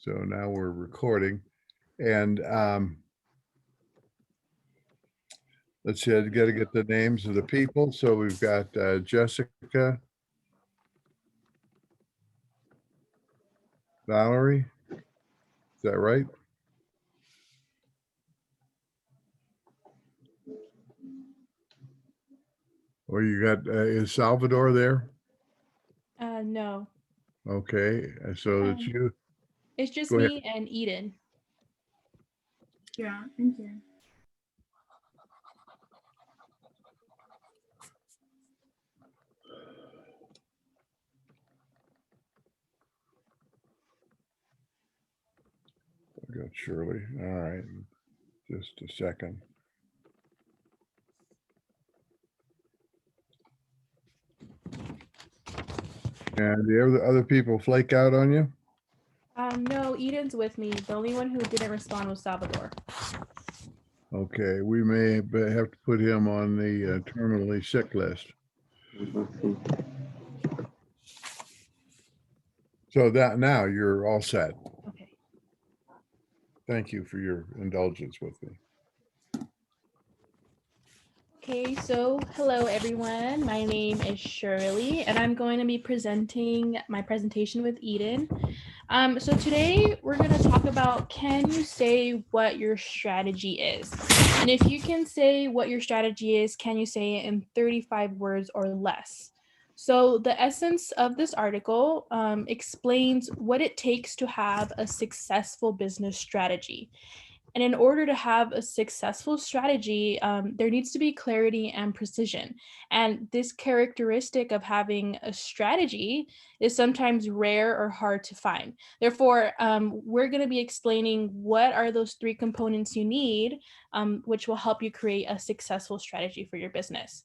So now we're recording, and let's see, I got to get the names of the people. So we've got Jessica, Valerie, is that right? Or you got, is Salvador there? No. Okay, so it's you. It's just Go ahead. me and Eden. Yeah, thank you. I got Shirley. All right, just a second. And the other people flake out on you? No, Eden's with me. The only one who didn't respond was Salvador. Okay, we may have to put him on the terminally sick list. So that now you're all set. Okay. Thank you for your indulgence with me. Okay, so hello everyone. My name is Shirley, and I'm going to be presenting my presentation with Eden. So today we're going to talk about, can you say what your strategy is? And if you can say what your strategy is, can you say it in 35 words or less? So the essence of this article explains what it takes to have a successful business strategy. And in order to have a successful strategy, there needs to be clarity and precision. And this characteristic of having a strategy is sometimes rare or hard to find. Therefore, we're going to be explaining what are those three components you need, which will help you create a successful strategy for your business.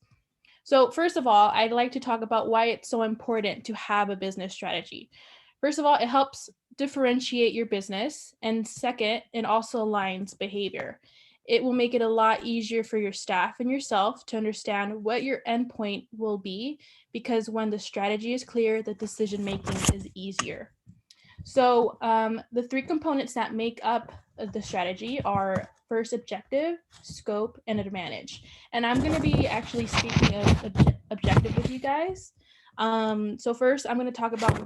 So first of all, I'd like to talk about why it's so important to have a business strategy. First of all, it helps differentiate your business. And second, it also aligns behavior. It will make it a lot easier for your staff and yourself to understand what your endpoint will be, because when the strategy is clear, the decision making is easier. So the three components that make up the strategy are first objective, scope, and advantage. And I'm going to be actually speaking of objective with you guys. So first, I'm going to talk about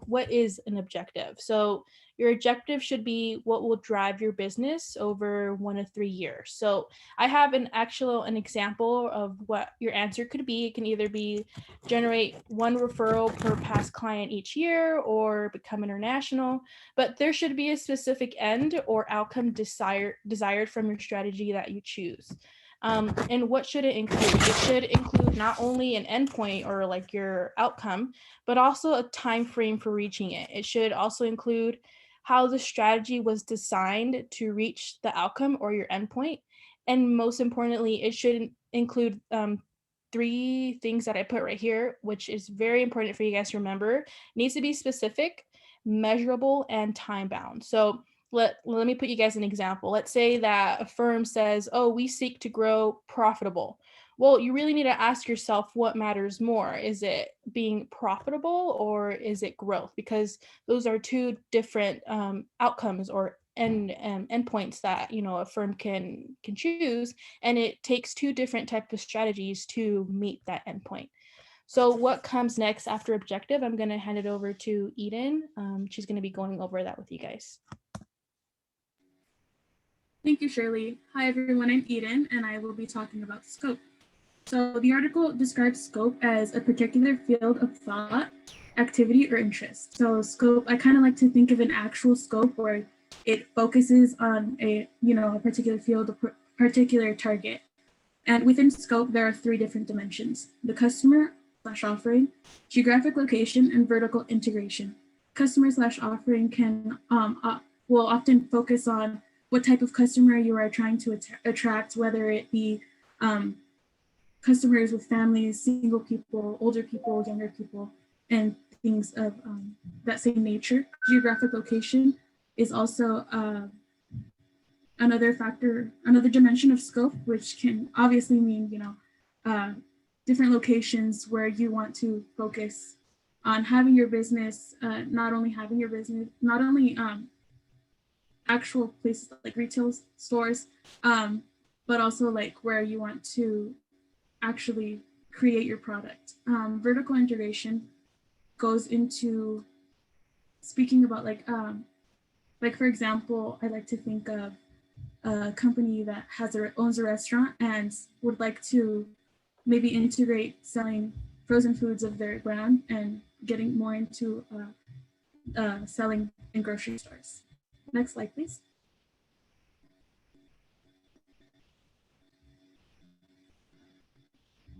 what is an objective. So your objective should be what will drive your business over 1 to 3 years. So I have an example of what your answer could be. It can either be generate 1 referral per past client each year or become international, but there should be a specific end or outcome desired from your strategy that you choose. And what should it include? It should include not only an endpoint or like your outcome, but also a time frame for reaching it. It should also include how the strategy was designed to reach the outcome or your endpoint. And most importantly, it should include 3 things that I put right here, which is very important for you guys to remember. It needs to be specific, measurable, and time bound. So let me put you guys an example. Let's say that a firm says, oh, we seek to grow profitable. Well, you really need to ask yourself what matters more. Is it being profitable or is it growth? Because those are 2 different outcomes or endpoints that a firm can choose, and it takes 2 different types of strategies to meet that endpoint. So what comes next after objective? I'm going to hand it over to Eden. She's going to be going over that with you guys. Thank you, Shirley. Hi, everyone. I'm Eden, and I will be talking about scope. So the article describes scope as a particular field of thought, activity, or interest. So scope, I kind of like to think of an actual scope where it focuses on a particular field, a particular target. And within scope, there are 3 different dimensions: the customer/offering, geographic location, and vertical integration. Customer/offering will often focus on what type of customer you are trying to attract, whether it be customers with families, single people, older people, younger people, and things of that same nature. Geographic location is also another factor, another dimension of scope, which can obviously mean, different locations where you want to focus on having your business, not only having your business, not only actual places like retail stores, but also like where you want to actually create your product. Vertical integration goes into speaking about like for example, I like to think of a company that owns a restaurant and would like to maybe integrate selling frozen foods of their brand and getting more into selling in grocery stores. Next slide, please.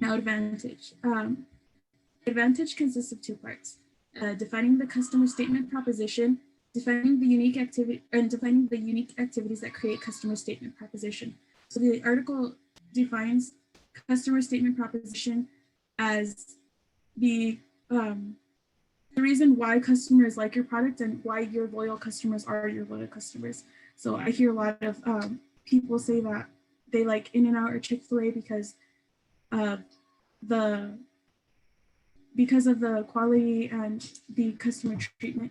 Now, advantage. Advantage consists of two parts: defining the customer statement proposition, defining the unique activities that create customer statement proposition. So the article defines customer statement proposition as the reason why customers like your product and why your loyal customers are your loyal customers. So I hear a lot of people say that they like In-N-Out or Chick-fil-A because of the quality and the customer treatment,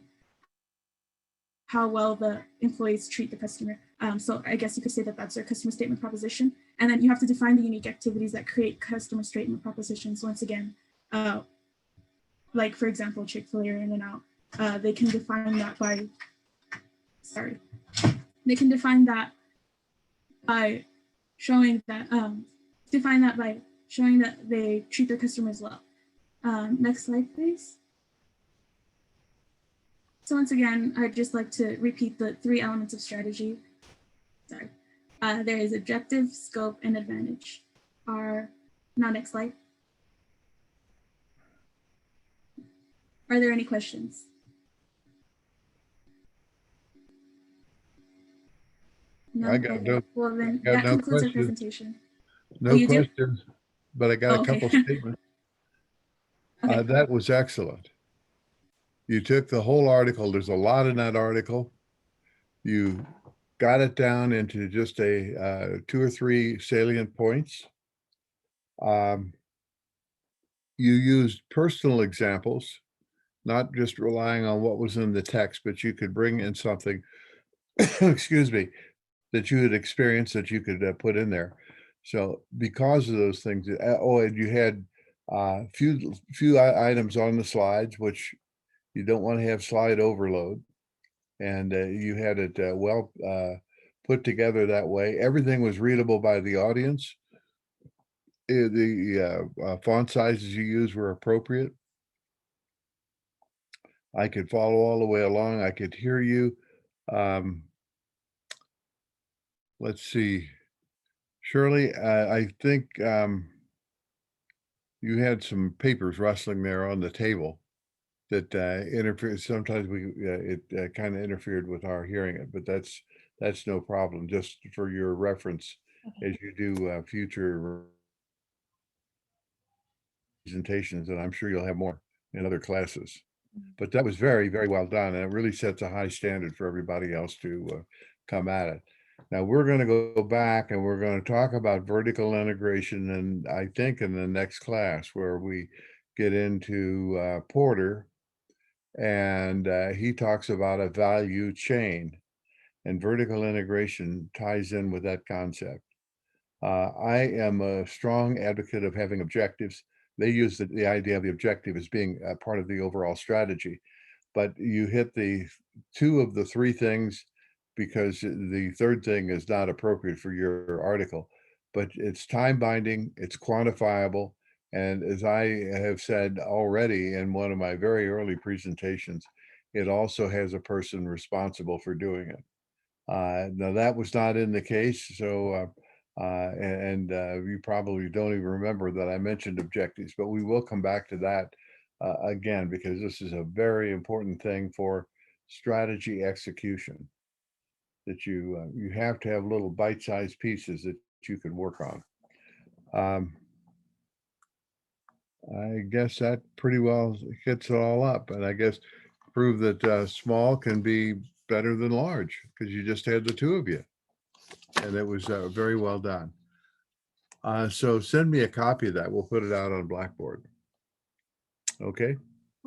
how well the employees treat the customer. So I guess you could say that that's their customer statement proposition. And then you have to define the unique activities that create customer statement propositions. Once again, like for example, Chick-fil-A or In-N-Out, they can define that by, showing that they treat their customers well. Next slide, please. So once again, I'd just like to repeat the three elements of strategy. There is objective, scope, and advantage. Now next slide. Are there any questions? No? I got Okay. no- Well, then got that no concludes our questions. presentation. No you do? questions, but I got Oh, a couple okay. statements. Okay. That was excellent. You took the whole article. There's a lot in that article. You got it down into just a 2 or 3 salient points. You used personal examples, not just relying on what was in the text, but you could bring in something, excuse me, that you had experienced that you could put in there. So because of those things, and you had few items on the slides, which you don't want to have slide overload. And you had it well put together that way. Everything was readable by the audience. The font sizes you used were appropriate. I could follow all the way along. I could hear you. Let's see. Shirley, I think you had some papers rustling there on the table that interfered. Sometimes it kind of interfered with our hearing it, but that's no problem. Just for your reference, Okay. as you do future presentations, and I'm sure you'll have more in other classes. But that was very, very well done, and it really sets a high standard for everybody else to come at it. Now we're going to go back and we're going to talk about vertical integration, and I think in the next class where we get into Porter, and he talks about a value chain, and vertical integration ties in with that concept. I am a strong advocate of having objectives. They use the idea of the objective as being a part of the overall strategy, but you hit the 2 of the 3 things because the third thing is not appropriate for your article, but it's time binding, it's quantifiable. And as I have said already in one of my very early presentations, it also has a person responsible for doing it. Now that was not in the case, so you probably don't even remember that I mentioned objectives, but we will come back to that again, because this is a very important thing for strategy execution, that you have to have little bite-sized pieces that you can work on. I guess that pretty well hits it all up, and I guess prove that small can be better than large, because you just had the 2 of you, and it was very well done. So send me a copy of that. We'll put it out on Blackboard. Okay.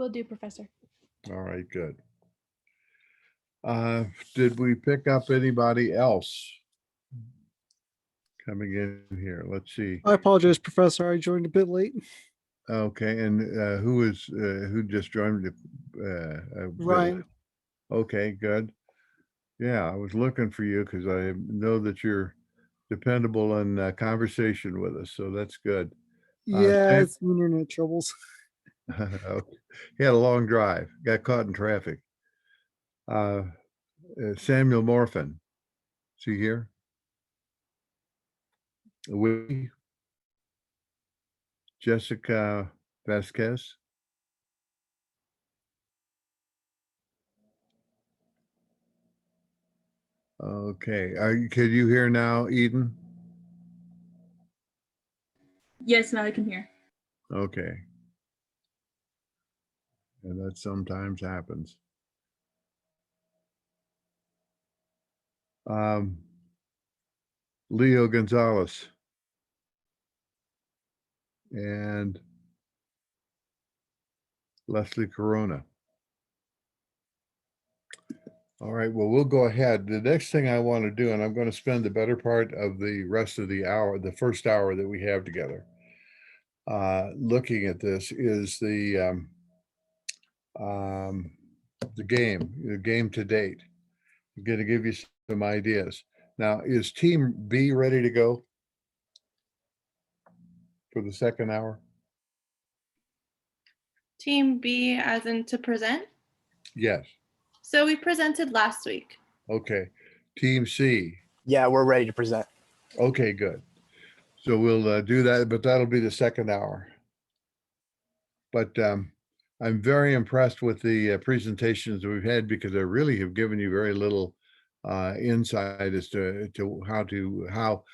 Will do, Professor. All right, good. Did we pick up anybody else coming in here? Let's see. I apologize, Professor. I joined a bit late. Okay, and who just joined a bit Ryan. late? Okay, good. Yeah, I was looking for you because I know that you're dependable in conversation with us, so that's good. Yeah, Sam- it's internet troubles. He had a long drive, got caught in traffic. Samuel Morphin, is he here? Jessica Vasquez. Okay, can you hear now, Eden? Yes, now I can hear. Okay. And that sometimes happens. Leo Gonzalez. And Leslie Corona. All right, well, we'll go ahead. The next thing I want to do, and I'm going to spend the better part of the rest of the hour, the first hour that we have together, looking at this, is the game to date. I'm going to give you some ideas. Now, is Team B ready to go for the second hour? Team B as in to present? Yes. So we presented last week. Okay. Team C. Yeah, we're ready to present. Okay, good. So we'll do that, but that'll be the second hour. But I'm very impressed with the presentations that we've had because I really have given you very little insight as to how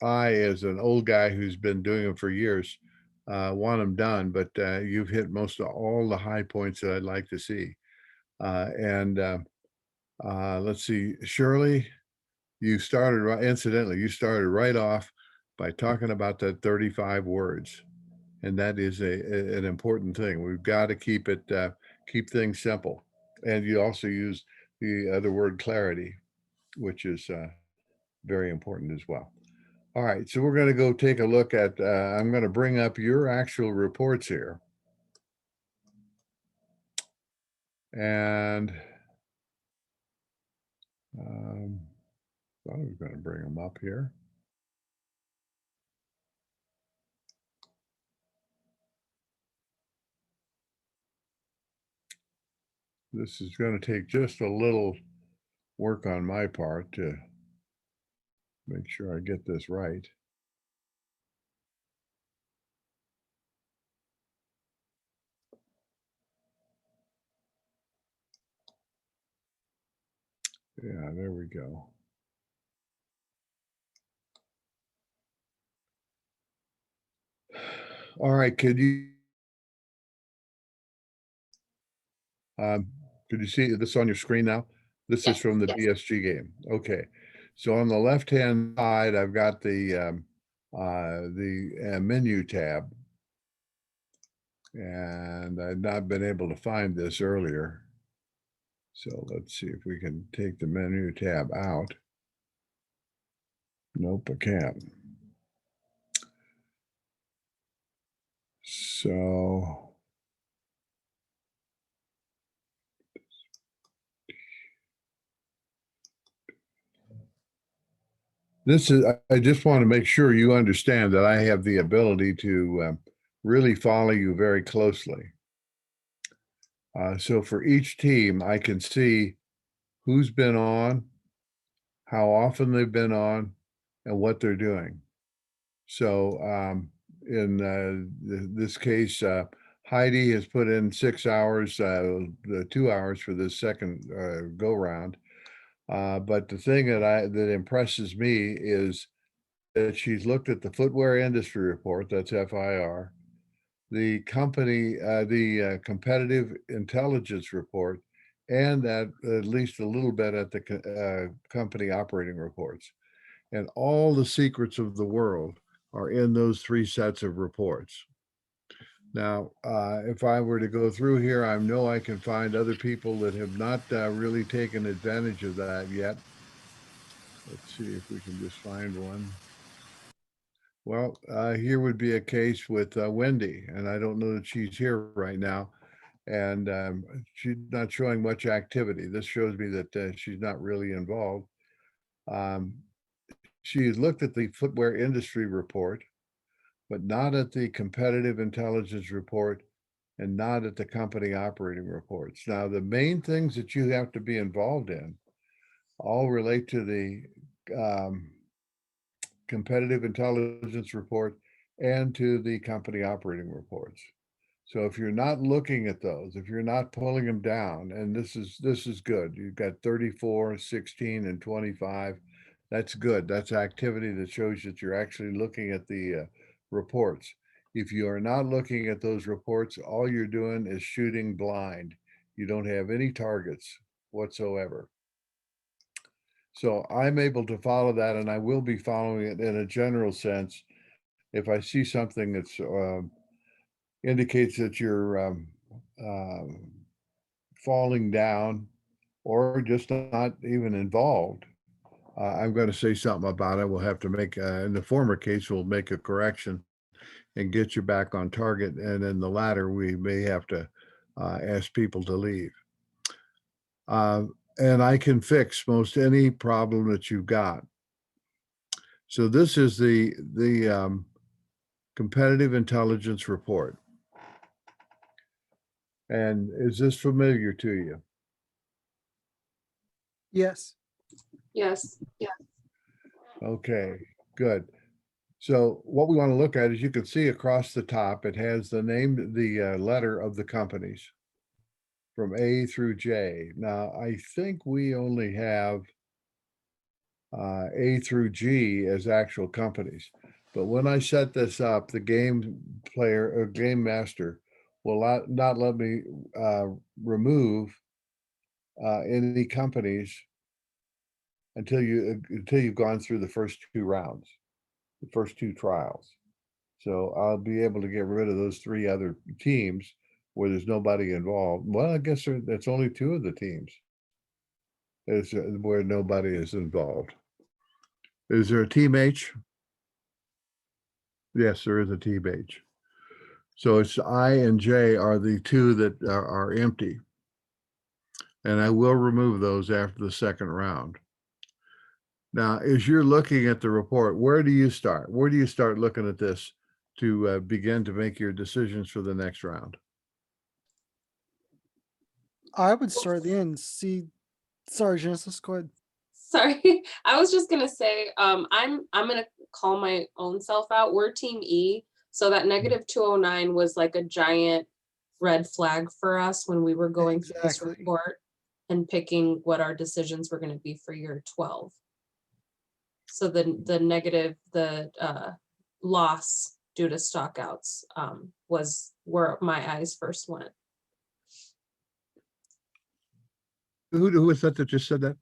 I, as an old guy who's been doing them for years, want them done. But you've hit most of all the high points that I'd like to see. Let's see, Shirley, you started right. Incidentally, you started right off by talking about that 35 words. And that is an important thing. We've got to keep things simple. And you also use the other word, clarity, which is very important as well. All right, so we're going to go take a look at, I'm going to bring up your actual reports here. And thought I was going to bring them up here. This is going to take just a little work on my part to make sure I get this right. Yeah, there we go. All right, could you see this on your screen now? This is from the BSG game. Okay, so on the left-hand side, I've got the menu tab, and I've not been able to find this earlier. So let's see if we can take the menu tab out. Nope, I can't. So this is, I just want to make sure you understand that I have the ability to really follow you very closely. So for each team, I can see who's been on, how often they've been on, and what they're doing. So in this case, Heidi has put in 6 hours, the 2 hours for this second go round. But the thing that impresses me is that she's looked at the footwear industry report, that's FIR, the company, the competitive intelligence report, and that at least a little bit at the company operating reports. And all the secrets of the world are in those 3 sets of reports. Now, if I were to go through here, I know I can find other people that have not really taken advantage of that yet. Let's see if we can just find one. Well, here would be a case with Wendy, and I don't know that she's here right now. And she's not showing much activity. This shows me that she's not really involved. Um, she has looked at the footwear industry report, but not at the competitive intelligence report and not at the company operating reports. Now, the main things that you have to be involved in all relate to the competitive intelligence report and to the company operating reports. So if you're not looking at those, if you're not pulling them down, and this is good. You've got 34, 16, and 25. That's good. That's activity that shows that you're actually looking at the reports. If you are not looking at those reports, all you're doing is shooting blind. You don't have any targets whatsoever. So I'm able to follow that, and I will be following it in a general sense. If I see something that's indicates that you're falling down or just not even involved, I'm going to say something about it. We'll have to make, in the former case, we'll make a correction and get you back on target. And in the latter, we may have to ask people to leave. And I can fix most any problem that you've got. So this is the competitive intelligence report. And is this familiar to you? Yes. Yes. Okay, good. So what we want to look at is you can see across the top, it has the name, the letter of the companies from A through J. Now, I think we only have A through G as actual companies. But when I set this up, the game player or game master will not let me remove any companies until you've gone through the first two rounds, the first two trials. So I'll be able to get rid of those three other teams where there's nobody involved. Well, I guess that's only two of the teams is where nobody is involved. Is there a team H? Yes, there is a team H. So it's I and J are the two that are empty. And I will remove those after the second round. Now, as you're looking at the report, where do you start? Where do you start looking at this to begin to make your decisions for the next round? I would start at the end. See, sorry, Genesis, go ahead. Sorry, I was just gonna say, I'm gonna call my own self out. We're team E, so that negative 209 was like a giant red flag for us when we were going through this Exactly. report and picking what our decisions were gonna be for year 12. So the negative, the loss due to stockouts was where my eyes first went. Who was that just said that?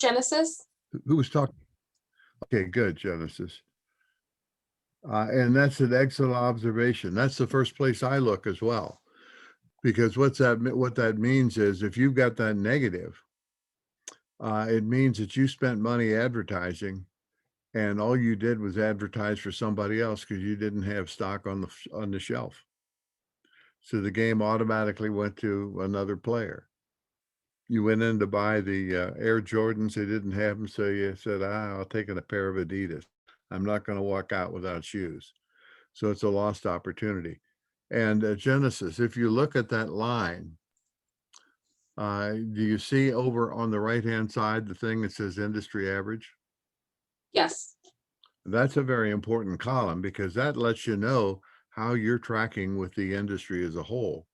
Genesis? Who was talking? Okay, good, Genesis. And that's an excellent observation. That's the first place I look as well. Because what that means is if you've got that negative, it means that you spent money advertising and all you did was advertise for somebody else because you didn't have stock on the shelf. So the game automatically went to another player. You went in to buy the Air Jordans, they didn't have them, so you said, I'll take a pair of Adidas. I'm not going to walk out without shoes. So it's a lost opportunity. And Genesis, if you look at that line, do you see over on the right-hand side the thing that says industry average? Yes. That's a very important column because that lets you know how you're tracking with the industry as a whole.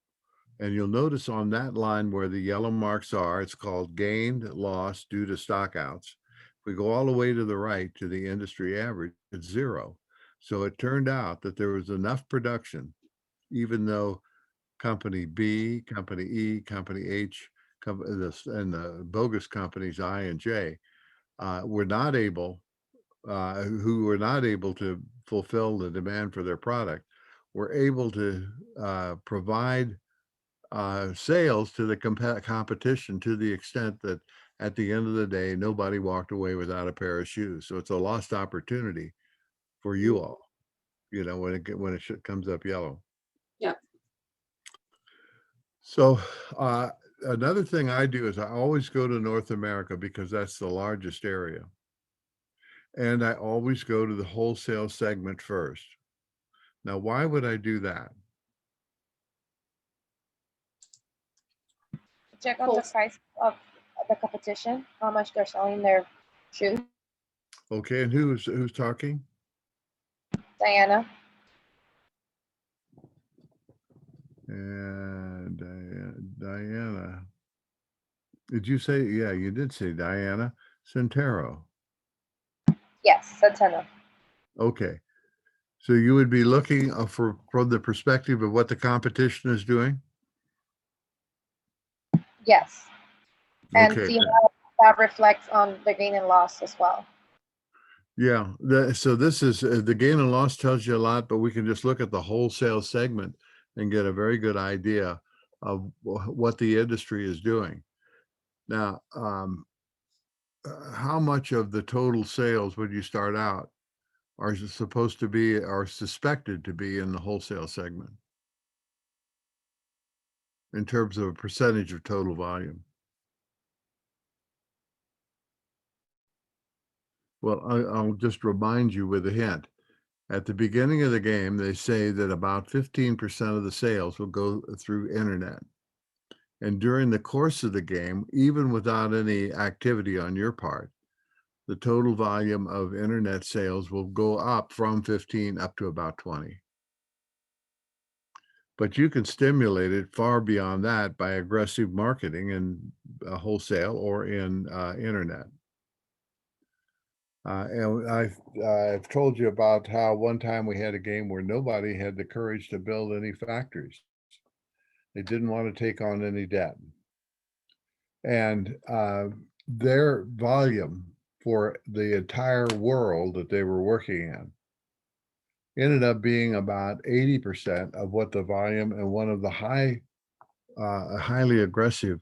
And you'll notice on that line where the yellow marks are, it's called gained loss due to stockouts. If we go all the way to the right to the industry average, it's 0. So it turned out that there was enough production, even though company B, company E, company H, and the bogus companies I and J were not able, who were not able to fulfill the demand for their product. were able to provide sales to the competition to the extent that at the end of the day, nobody walked away without a pair of shoes. So it's a lost opportunity for you all, you know, when it comes up yellow. Yep. So another thing I do is I always go to North America because that's the largest area. And I always go to the wholesale segment first. Now, why would I do that? Check on the price of the competition, how much they're selling their shoes. Okay, and who's talking? Diana. And Diana. Did you say, yeah, you did say Diana Centero. Yes, Santana. Okay. So you would be looking from the perspective of what the competition is doing? Yes. And Okay. see how that reflects on the gain and loss as well. Yeah, so this is the gain and loss tells you a lot, but we can just look at the wholesale segment and get a very good idea of what the industry is doing. Now, how much of the total sales when you start out are supposed to be or suspected to be in the wholesale segment in terms of a percentage of total volume? Well, I'll just remind you with a hint. At the beginning of the game, they say that about 15% of the sales will go through internet. And during the course of the game, even without any activity on your part, the total volume of internet sales will go up from 15 up to about 20. But you can stimulate it far beyond that by aggressive marketing in wholesale or in internet. And I've told you about how one time we had a game where nobody had the courage to build any factories. They didn't want to take on any debt. And their volume for the entire world that they were working in ended up being about 80% of what the volume and one of the highly aggressive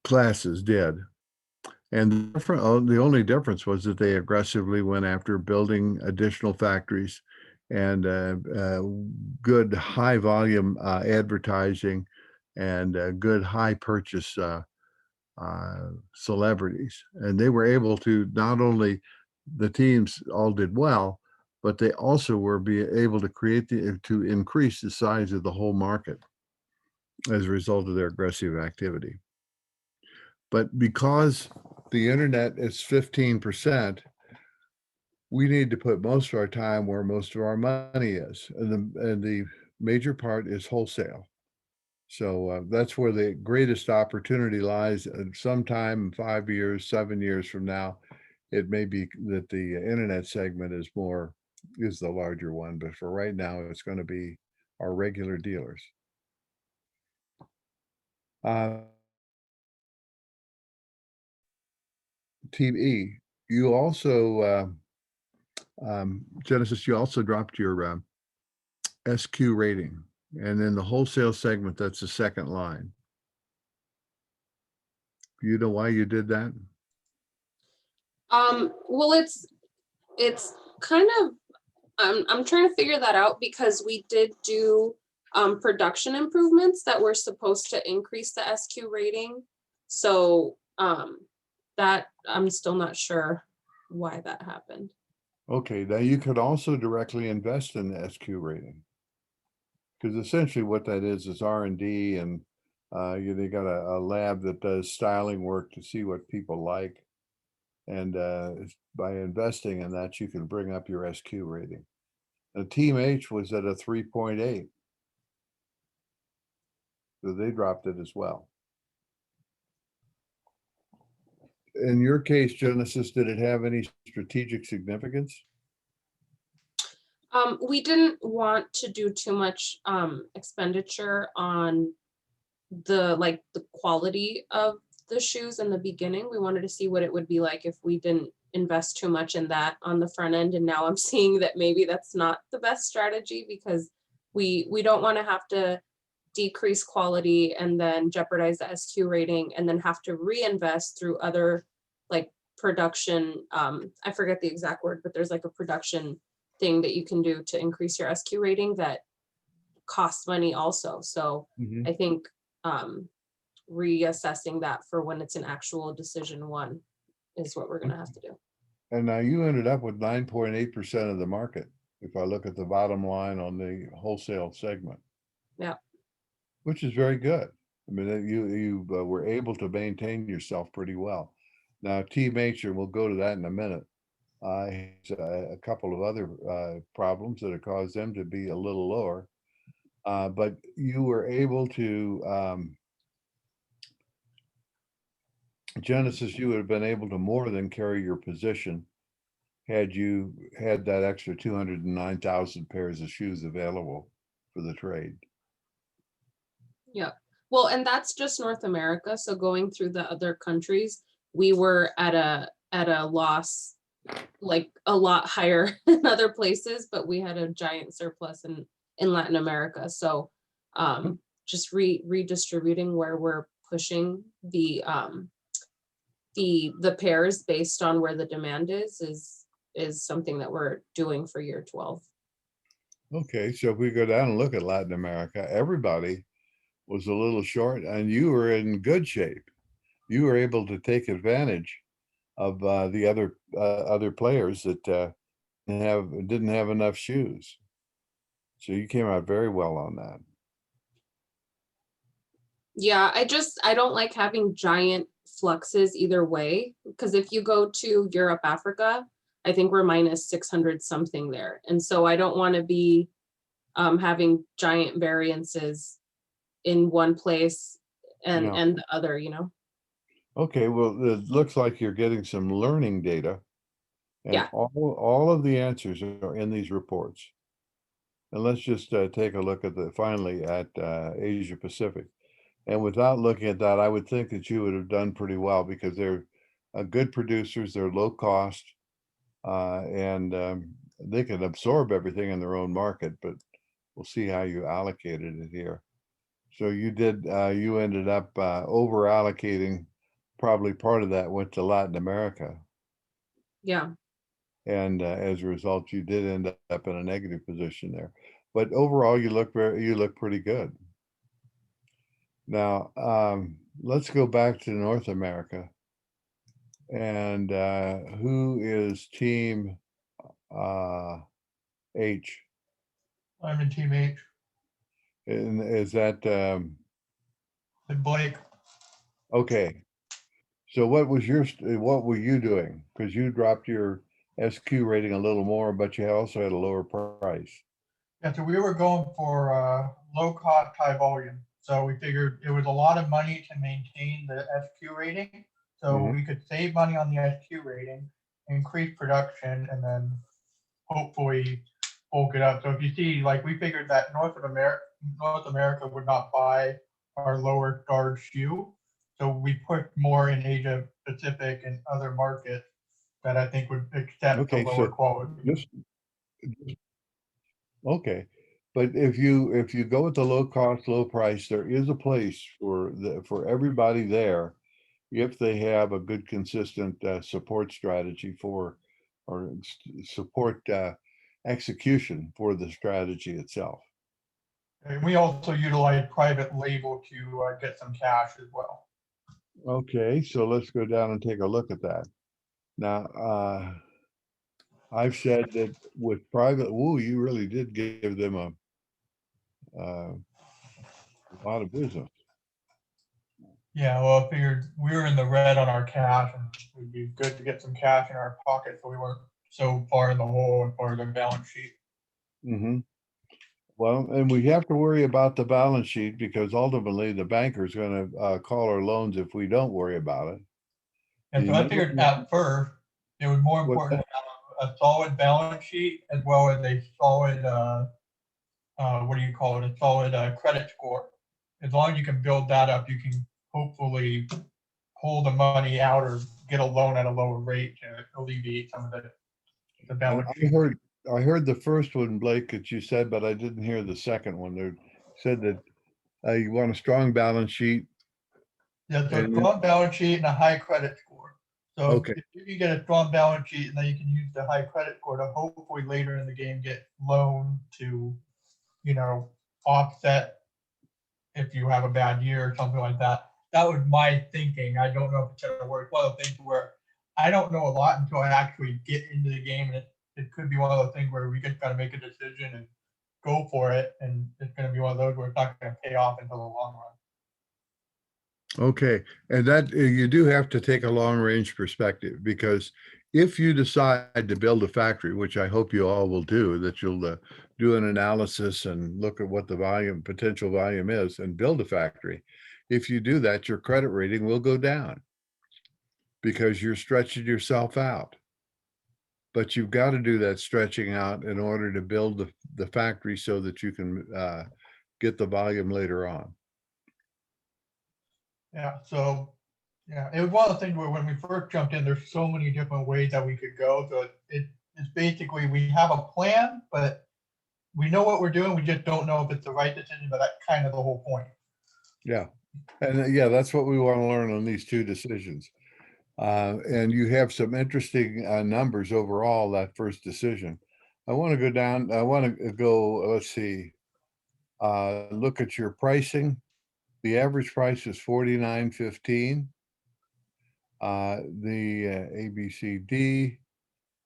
classes did. And the only difference was that they aggressively went after building additional factories and good high volume advertising and good high purchase celebrities. And they were able to, not only the teams all did well, but they also were able to to increase the size of the whole market as a result of their aggressive activity. But because the internet is 15%, we need to put most of our time where most of our money is. And the major part is wholesale. So that's where the greatest opportunity lies. Sometime 5 years, 7 years from now, it may be that the internet segment is the larger one. But for right now, it's going to be our regular dealers. Team E, you also, Genesis, you also dropped your SQ rating. And in the wholesale segment, that's the second line. You know why you did that? Well, it's kind of, I'm trying to figure that out because we did do production improvements that were supposed to increase the SQ rating. So that I'm still not sure why that happened. Okay, now you could also directly invest in the SQ rating. Because essentially what that is R&D, and they got a lab that does styling work to see what people like. And by investing in that, you can bring up your SQ rating. And Team H was at a 3.8. So they dropped it as well. In your case, Genesis, did it have any strategic significance? We didn't want to do too much expenditure on the quality of the shoes in the beginning. We wanted to see what it would be like if we didn't invest too much in that on the front end. And now I'm seeing that maybe that's not the best strategy, because we don't want to have to decrease quality and then jeopardize the SQ rating and then have to reinvest through other like production. I forget the exact word, but there's like a production thing that you can do to increase your SQ rating that costs money also. So Mhm. I think reassessing that for when it's an actual decision one is what we're gonna have to do. And now you ended up with 9.8% of the market, if I look at the bottom line on the wholesale segment. Yeah. Which is very good. I mean, you were able to maintain yourself pretty well. Now, TMH, and we'll go to that in a minute, has a couple of other problems that have caused them to be a little lower. But you were able to, Genesis, you would have been able to more than carry your position had you had that extra 209,000 pairs of shoes available for the trade. Yeah. Well, and that's just North America. So going through the other countries, we were at a loss, like a lot higher than other places, but we had a giant surplus in Latin America. So just redistributing where we're pushing the pairs based on where the demand is something that we're doing for year 12. Okay, so if we go down and look at Latin America, everybody was a little short and you were in good shape. You were able to take advantage of the other players that didn't have enough shoes. So you came out very well on that. Yeah, I don't like having giant fluxes either way, because if you go to Europe, Africa, I think we're minus 600 something there. And so I don't want to be having giant variances in one place and Yeah. and the other, you know. Okay, well, it looks like you're getting some learning data. And Yeah. all of the answers are in these reports. And let's just take a look at finally at Asia Pacific. And without looking at that, I would think that you would have done pretty well, because they're good producers, they're low cost, and they can absorb everything in their own market, but we'll see how you allocated it here. So you ended up over allocating. Probably part of that went to Latin America. Yeah. And as a result, you did end up in a negative position there. But overall, you look pretty good. Now, let's go back to North America. And who is team H? I'm in Team H. And is that And Blake, okay? So what were you doing? Because you dropped your SQ rating a little more, but you also had a lower price. yeah, so we were going for low cost, high volume. So we figured it was a lot of money to maintain the SQ rating. So Mhm. we could save money on the SQ rating, increase production, and then hopefully bulk it up. So if you see, like, we figured that North America would not buy our lower guard shoe. So we put more in Asia Pacific and other markets that I think would accept Okay, the so lower quality. Okay, but if you go with the low cost, low price, there is a place for everybody there, if they have a good consistent support strategy or support execution for the strategy itself. And we also utilize private label to get some cash as well. Okay, so let's go down and take a look at that. Now, I've said that with private, you really did give them a lot of business. Yeah, well, I figured we were in the red on our cash, and it would be good to get some cash in our pocket so we weren't so far in the hole as far as the balance sheet. Mm-hmm. Well, and we have to worry about the balance sheet, because ultimately the banker's going to call our loans if we don't worry about it. And so I figured at first it was more important to have a solid balance sheet as well as a solid, what do you call it, a solid credit score. As long as you can build that up, you can hopefully pull the money out or get a loan at a lower rate to alleviate some of the And balance I sheet. heard the first one, Blake, that you said, but I didn't hear the second one. They said that you want a strong balance sheet. Yeah, so a And strong balance sheet and a high credit score. So Okay. if you can get a strong balance sheet, and then you can use the high credit score to hopefully later in the game get loan to, offset if you have a bad year or something like that. That was my thinking. I don't know if it's gonna work. One of the things where I don't know a lot until I actually get into the game, and it could be one of those things where we could kind of make a decision and go for it, and it's gonna be one of those where it's not gonna pay off until the long run. Okay, and that you do have to take a long range perspective, because if you decide to build a factory, which I hope you all will do, that you'll do an analysis and look at what the potential volume is and build a factory. If you do that, your credit rating will go down because you're stretching yourself out. But you've got to do that stretching out in order to build the factory so that you can get the volume later on. Yeah, so, yeah, it was one of the things where when we first jumped in, there's so many different ways that we could go. So it's basically, we have a plan, but we know what we're doing. We just don't know if it's the right decision, but that's kind of the whole point. Yeah, and yeah, that's what we want to learn on these two decisions. And you have some interesting numbers overall, that first decision. I want to go down, I want to go, let's see, look at your pricing. The average price is $49.15. The ABCD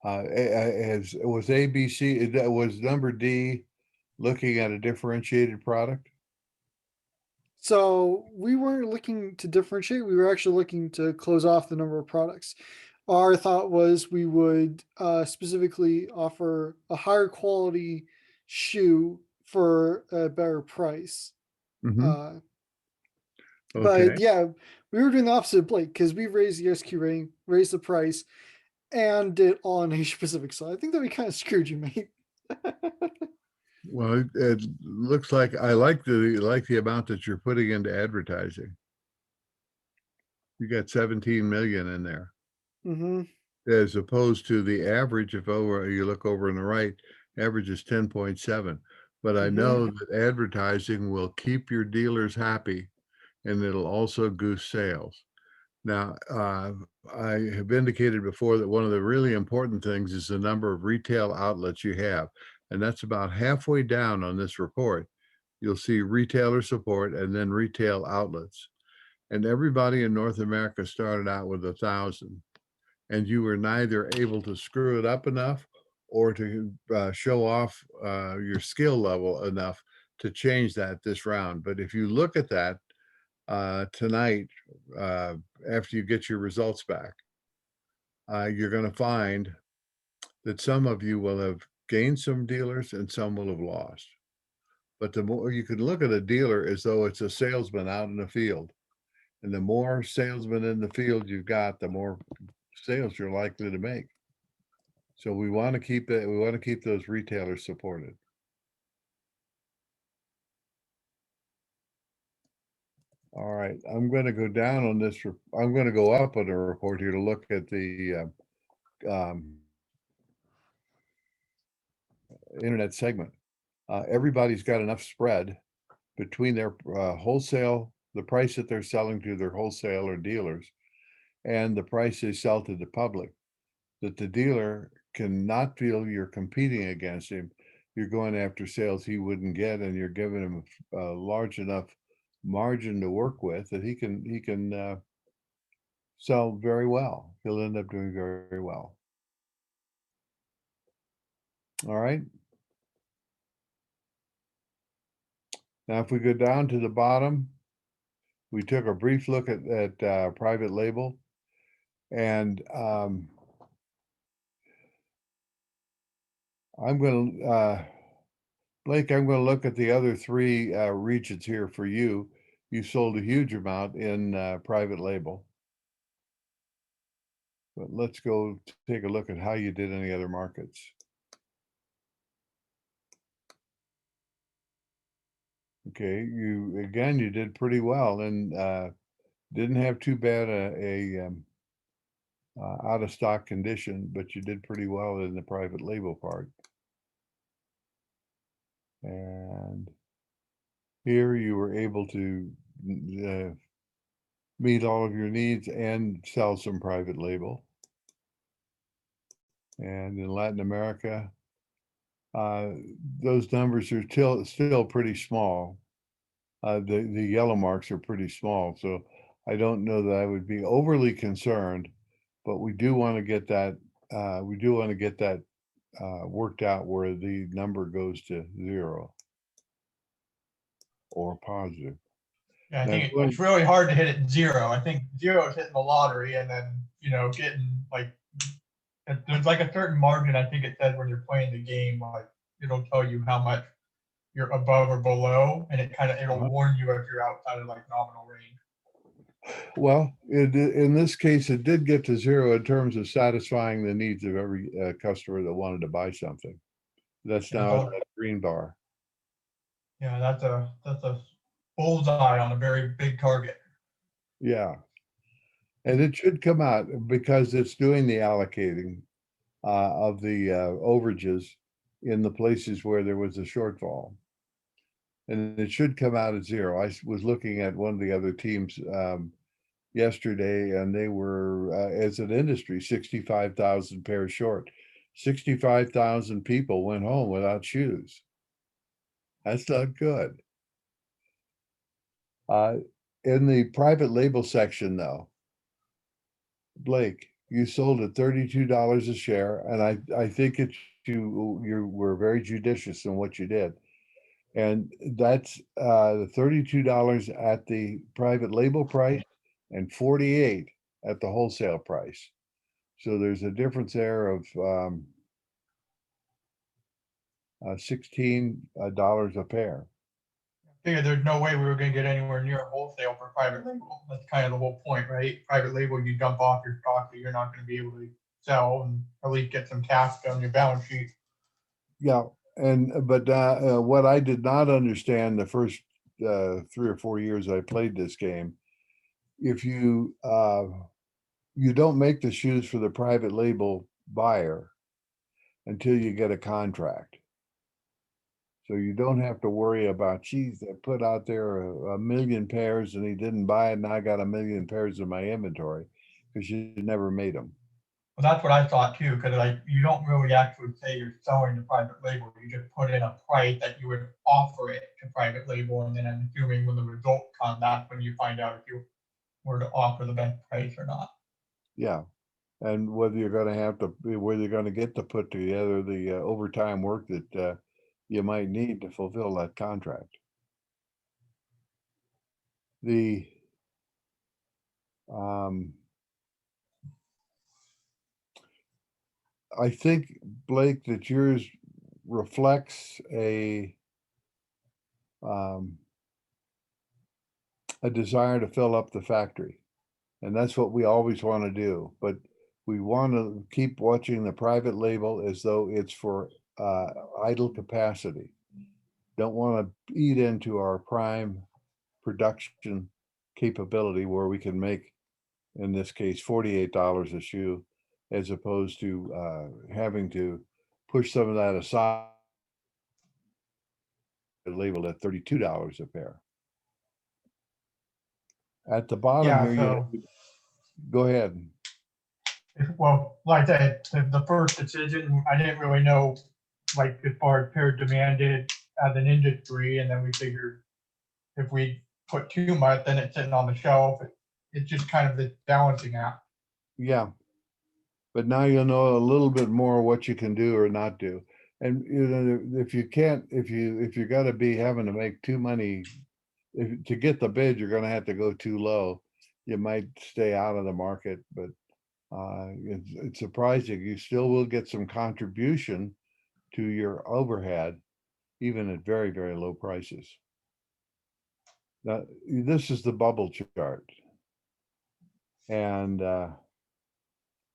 was ABC, was number D looking at a differentiated product? So we weren't looking to differentiate. We were actually looking to close off the number of products. Our thought was we would specifically offer a higher quality shoe for a better price. Mhm. But Okay. yeah, we were doing the opposite of Blake because we raised the SQ rating, raised the price, and did all in Asia Pacific. So I think that we kind of screwed you, mate. Well, it looks like I like the amount that you're putting into advertising. You got 17 million in there, Mm-hmm. as opposed to the average. If you look over on the right, average is 10.7. But I know that advertising will keep your dealers happy, and it'll also goose sales. Now, I have indicated before that one of the really important things is the number of retail outlets you have, and that's about halfway down on this report. You'll see retailer support and then retail outlets. And everybody in North America started out with 1,000, and you were neither able to screw it up enough or to show off your skill level enough to change that this round. But if you look at that tonight, after you get your results back, you're going to find that some of you will have gained some dealers and some will have lost. But the more you can look at a dealer as though it's a salesman out in the field. And the more salesmen in the field you've got, the more sales you're likely to make. So we want to keep it, we want to keep those retailers supported. All right, I'm going to go down on this. I'm going to go up on the report here to look at the internet segment. Everybody's got enough spread between their wholesale, the price that they're selling to their wholesaler dealers, and the price they sell to the public, that the dealer cannot feel you're competing against him. You're going after sales he wouldn't get, and you're giving him a large enough margin to work with that he can sell very well. He'll end up doing very, very well. All right. Now, if we go down to the bottom, we took a brief look at private label, and I'm going to, Blake, I'm going to look at the other three regions here for you. You sold a huge amount in private label. But let's go take a look at how you did in the other markets. Okay, you did pretty well, and didn't have too bad a out of stock condition, but you did pretty well in the private label part. And here you were able to meet all of your needs and sell some private label. And in Latin America, those numbers are still pretty small. The yellow marks are pretty small, so I don't know that I would be overly concerned, but we do want to get that worked out where the number goes to 0 or positive. Yeah, I Now, think going- it's really hard to hit it 0. I think 0 is hitting the lottery, and then getting like there's like a certain margin. I think it says when you're playing the game, like it'll tell you how much you're above or below, and it'll warn you if you're outside of like nominal range. Well, in this case, it did get to 0 in terms of satisfying the needs of every customer that wanted to buy something. That's now that green bar. Yeah, that's a bullseye on a very big target. Yeah. And it should come out because it's doing the allocating of the overages in the places where there was a shortfall. And it should come out at 0. I was looking at one of the other teams yesterday, and they were, as an industry, 65,000 pairs short. 65,000 people went home without shoes. That's not good. In the private label section, though, Blake, you sold at $32 a share, and I think you were very judicious in what you did. And that's the $32 at the private label price and 48 at the wholesale price. So there's a difference there of $16 a pair. Figured there's no way we were going to get anywhere near wholesale for private label. That's kind of the whole point, right? Private label, you dump off your stock that you're not going to be able to sell and at least get some cash on your balance sheet. Yeah, but what I did not understand the first 3 or 4 years I played this game, if you don't make the shoes for the private label buyer until you get a contract. So you don't have to worry about, geez, I put out there a million pairs and he didn't buy it, and I got a million pairs in my inventory because you never made them. Well, that's what I thought too, because like you don't really actually say you're selling the private label. You just put in a price that you would offer it to private label, and then I'm assuming when the results come, that's when you find out if you were to offer the best price or not. Yeah, and whether you're going to get to put together the overtime work that you might need to fulfill that contract. I think, Blake, that yours reflects a desire to fill up the factory. And that's what we always want to do. But we want to keep watching the private label as though it's for idle capacity. Don't want to eat into our prime production capability where we can make, in this case, $48 a shoe, as opposed to having to push some of that aside, labeled at $32 a pair. At the bottom Yeah, here, so go ahead. well, like I said, the first decision, I didn't really know, like as far as pair demanded as an industry, and then we figured if we put too much, then it's sitting on the shelf. It's just kind of the balancing act. Yeah, but now you'll know a little bit more what you can do or not do. And if you can't, if you're going to be having to make too many, to get the bid, you're going to have to go too low. You might stay out of the market, but it's surprising. You still will get some contribution to your overhead, even at very, very low prices. Now, this is the bubble chart. And I'm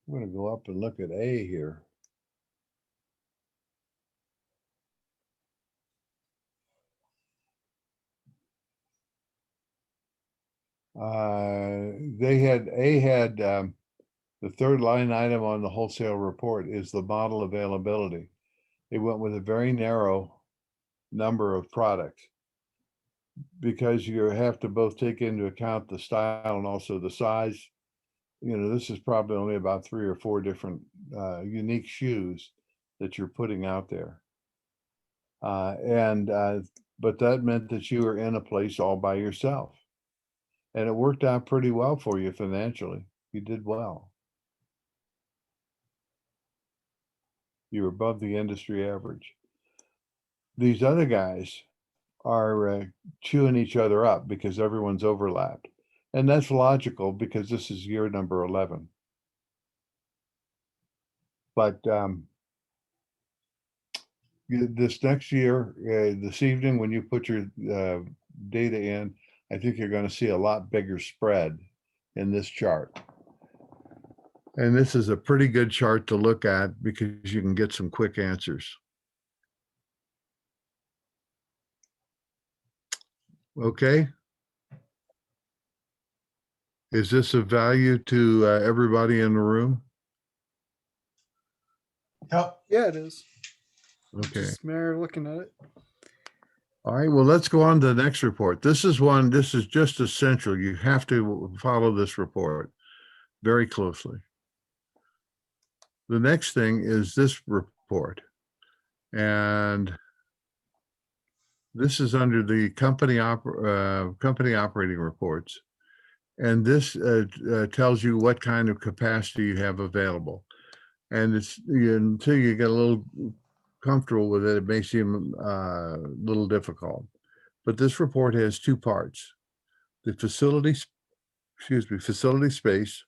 going to go up and look at A here. A had The third line item on the wholesale report is the model availability. They went with a very narrow number of products because you have to both take into account the style and also the size. You know, this is probably only about 3 or 4 different unique shoes that you're putting out there. But that meant that you were in a place all by yourself. And it worked out pretty well for you financially. You did well. You were above the industry average. These other guys are chewing each other up because everyone's overlapped. And that's logical because this is year number 11. But this next year, this evening, when you put your data in, I think you're going to see a lot bigger spread in this chart. And this is a pretty good chart to look at because you can get some quick answers. Okay. Is this of value to everybody in the room? Yep. Yeah, it is. Okay. Just matter of looking at it. All right, well, let's go on to the next report. This is just essential. You have to follow this report very closely. The next thing is this report. And this is under the company operating reports. And this tells you what kind of capacity you have available. And until you get a little comfortable with it, it may seem a little difficult. But this report has 2 parts: the facility space,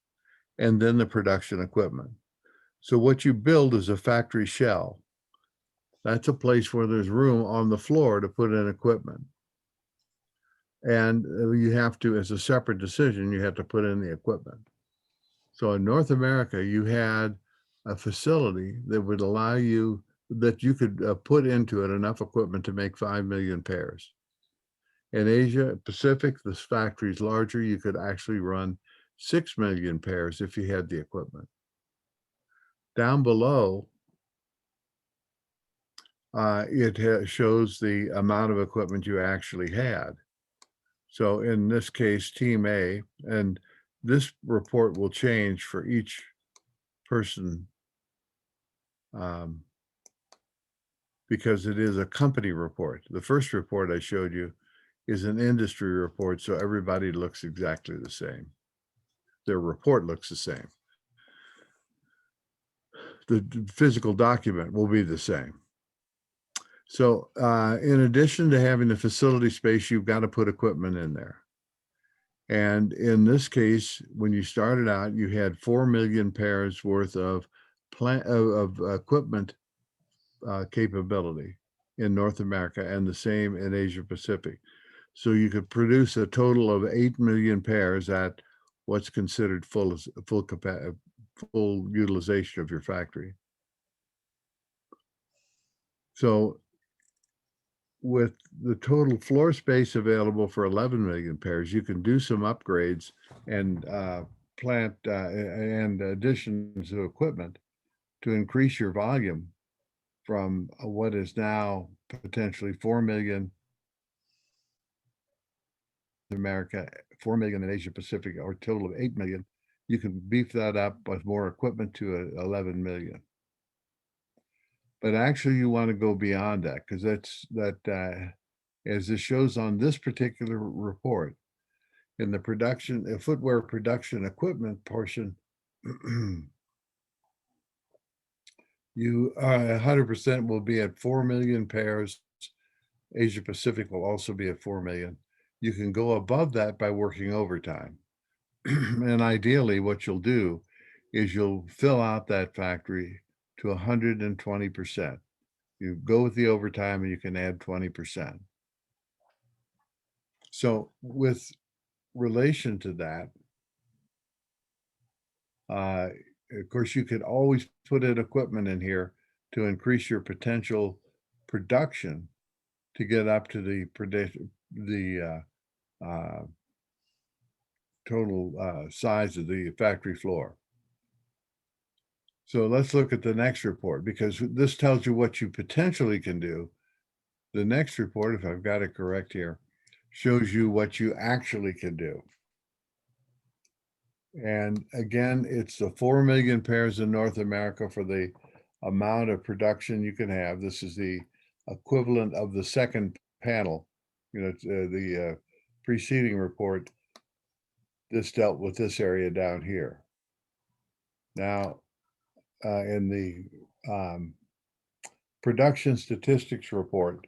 and then the production equipment. So what you build is a factory shell. That's a place where there's room on the floor to put in equipment. And you have to, as a separate decision, you have to put in the equipment. So in North America, you had a facility that would allow you, that you could put into it enough equipment to make 5 million pairs. In Asia Pacific, this factory is larger. You could actually run 6 million pairs if you had the equipment. Down below, it shows the amount of equipment you actually had. So in this case, Team A, and this report will change for each person because it is a company report. The first report I showed you is an industry report, so everybody looks exactly the same. Their report looks the same. The physical document will be the same. So in addition to having the facility space, you've got to put equipment in there. And in this case, when you started out, you had 4 million pairs worth of equipment capability in North America, and the same in Asia Pacific. So you could produce a total of 8 million pairs at what's considered full utilization of your factory. So with the total floor space available for 11 million pairs, you can do some upgrades and plant and additions to equipment to increase your volume from what is now potentially 4 million in America, 4 million in Asia Pacific, or a total of 8 million. You can beef that up with more equipment to 11 million. But actually you want to go beyond that, because as this shows on this particular report, in the production, footwear production equipment portion, you 100% will be at 4 million pairs. Asia Pacific will also be at 4 million. You can go above that by working overtime. And ideally what you'll do is you'll fill out that factory to 120%. You go with the overtime and you can add 20%. So with relation to that, of course, you could always put in equipment in here to increase your potential production to get up to the total size of the factory floor. So let's look at the next report, because this tells you what you potentially can do. The next report, if I've got it correct here, shows you what you actually can do. And again, it's the 4 million pairs in North America for the amount of production you can have. This is the equivalent of the second panel. You know, the preceding report, this dealt with this area down here. Now, in the production statistics report,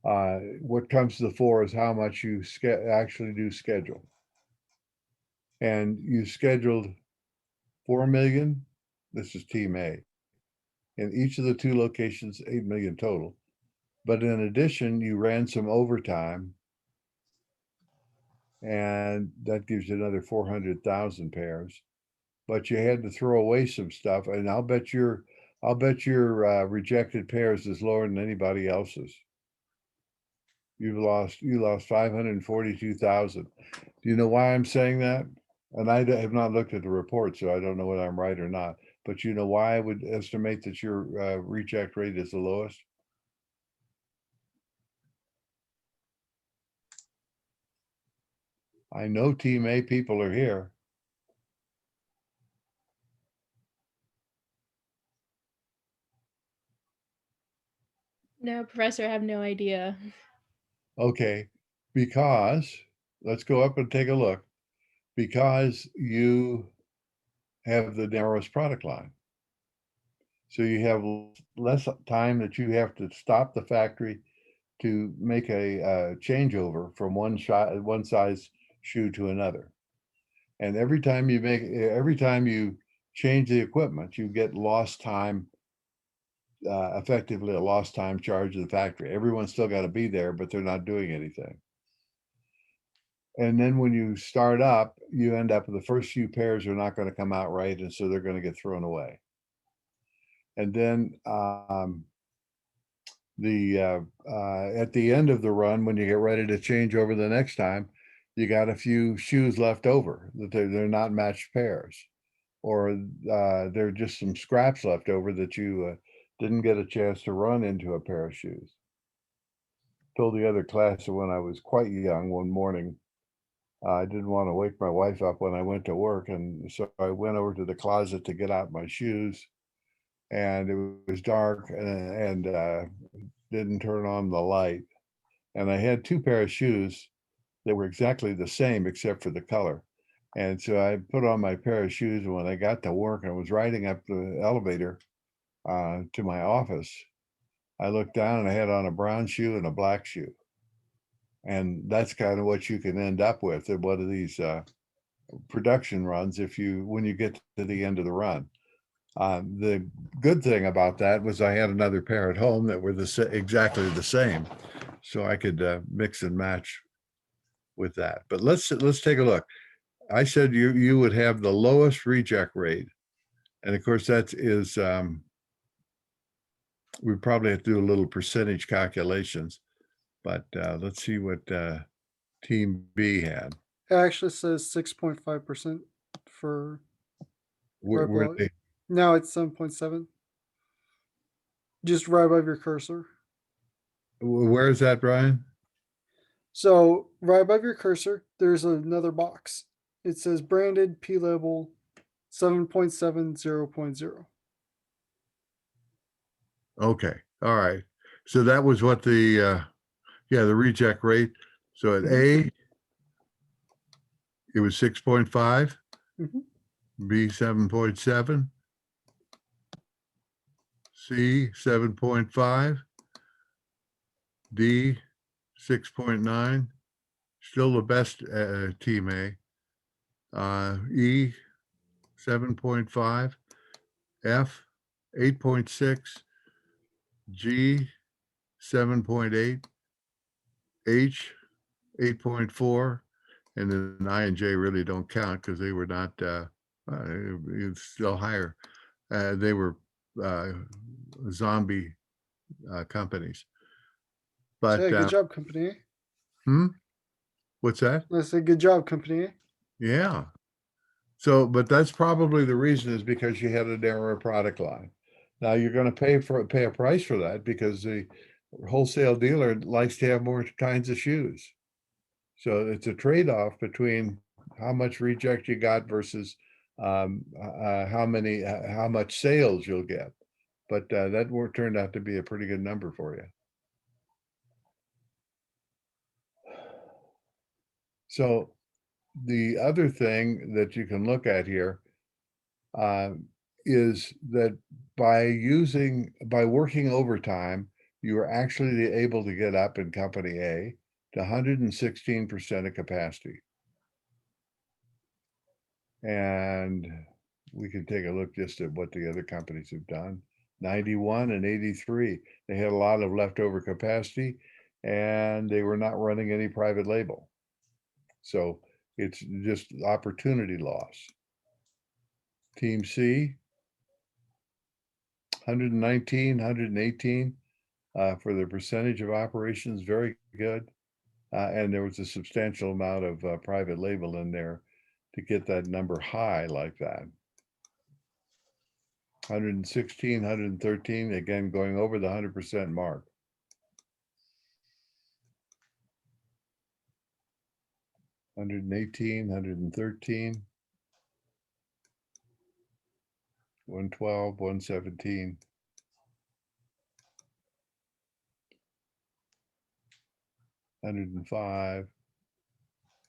what comes to the fore is how much you actually do schedule. And you scheduled 4 million, this is Team A. In each of the two locations, 8 million total. But in addition, you ran some overtime, and that gives you another 400,000 pairs. But you had to throw away some stuff, and I'll bet your rejected pairs is lower than anybody else's. You lost 542,000. Do you know why I'm saying that? And I have not looked at the report, so I don't know whether I'm right or not. But you know why I would estimate that your reject rate is the lowest? I know Team A people are here. No, Professor, I have no idea. Okay, because, let's go up and take a look. Because you have the narrowest product line. So you have less time that you have to stop the factory to make a changeover from one size shoe to another. And every time you change the equipment, you get lost time, effectively a lost time charge of the factory. Everyone's still got to be there, but they're not doing anything. And then when you start up, you end up with the first few pairs are not going to come out right, and so they're going to get thrown away. And then at the end of the run, when you get ready to change over the next time, you got a few shoes left over that they're not matched pairs, or they're just some scraps left over that you didn't get a chance to run into a pair of shoes. Told the other class that when I was quite young, one morning, I didn't want to wake my wife up when I went to work, and so I went over to the closet to get out my shoes, and it was dark and didn't turn on the light. And I had two pair of shoes that were exactly the same except for the color. And so I put on my pair of shoes, and when I got to work, I was riding up the elevator to my office. I looked down and I had on a brown shoe and a black shoe. And that's kind of what you can end up with in one of these production runs when you get to the end of the run. The good thing about that was I had another pair at home that were exactly the same, so I could mix and match with that. But let's take a look. I said you would have the lowest reject rate, and of course that is we probably have to do a little percentage calculations. But let's see what Team B had. It actually says 6.5% for Where Red they, now it's 7.7. Just right above your cursor. where is that, Brian? So right above your cursor, there's another box. It says branded P label 7.7 0.0. Okay, all right. So that was what the reject rate. So at A, it was 6.5, B 7.7, C 7.5, D 6.9, still the best Team A. E 7.5, F 8.6, G 7.8, H 8.4, and then I and J really don't count because they were not it's still higher. They were zombie companies. But So, yeah, good job, company. what's that? Let's say good job, company. Yeah. So, but that's probably the reason is because you had a narrower product line. Now you're going to pay a price for that because the wholesale dealer likes to have more kinds of shoes. So it's a trade-off between how much reject you got versus how much sales you'll get. But that turned out to be a pretty good number for you. So the other thing that you can look at here is that by working overtime, you are actually able to get up in company A to 116% of capacity. And we can take a look just at what the other companies have done. 91 and 83, they had a lot of leftover capacity and they were not running any private label. So it's just opportunity loss. Team C, 119, 118 for the percentage of operations, very good. And there was a substantial amount of private label in there to get that number high like that. 116, 113, again, going over the 100% mark. $118, $113, $112, $117. $105,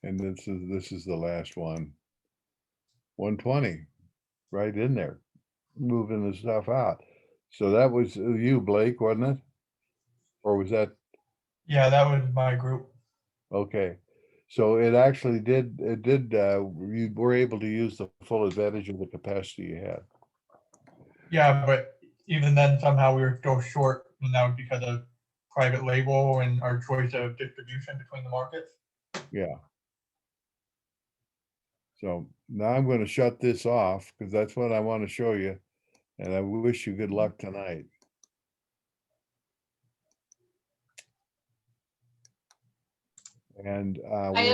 and this is the last one. 120, right in there, moving the stuff out. So that was you, Blake, wasn't it? Or was that? Yeah, that was my group. Okay. So it actually did, you were able to use the full advantage of the capacity you had. Yeah, but even then, somehow we were still short, and that was because of private label and our choice of distribution between the markets. Yeah. So now I'm going to shut this off because that's what I want to show you. And I wish you good luck tonight. And I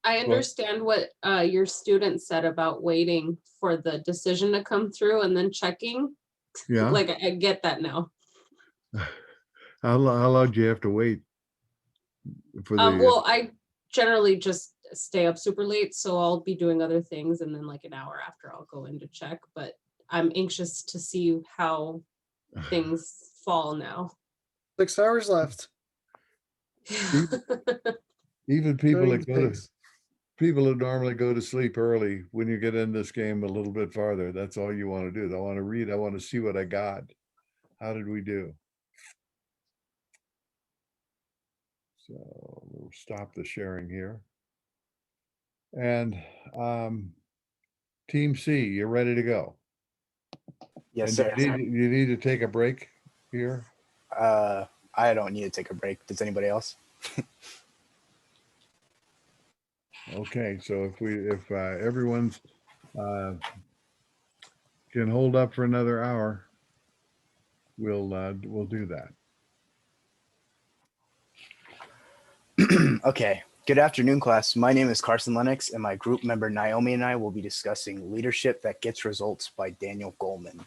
understand what your student said about waiting for the decision to come through and then checking. Yeah. Like I get that now. How long do you have to wait for the? Well, I generally just stay up super late, so I'll be doing other things, and then like an hour after I'll go in to check. But I'm anxious to see how things fall now. 6 hours left. Even people that Pigs. people that normally go to sleep early, when you get in this game a little bit farther, that's all you want to do. I want to read. I want to see what I got. How did we do? So we'll stop the sharing here. And Team C, you're ready to go. Yes, And sir. you need to take a break here. I don't need to take a break. Does anybody else? Okay, so if everyone's can hold up for another hour, we'll do that. Okay. Good afternoon, class. My name is Carson Lennox, and my group member Naomi and I will be discussing Leadership That Gets Results by Daniel Goleman.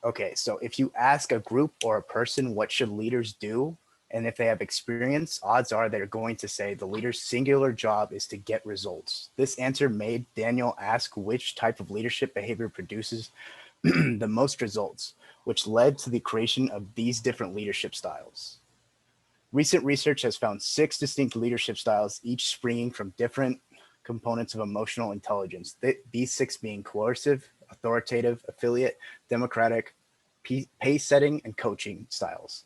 Okay, so if you ask a group or a person what should leaders do, and if they have experience, odds are they're going to say the leader's singular job is to get results. This answer made Daniel ask which type of leadership behavior produces the most results, which led to the creation of these different leadership styles. Recent research has found 6 distinct leadership styles, each springing from different components of emotional intelligence. These 6 being coercive, authoritative, affiliate, democratic, pace setting, and coaching styles.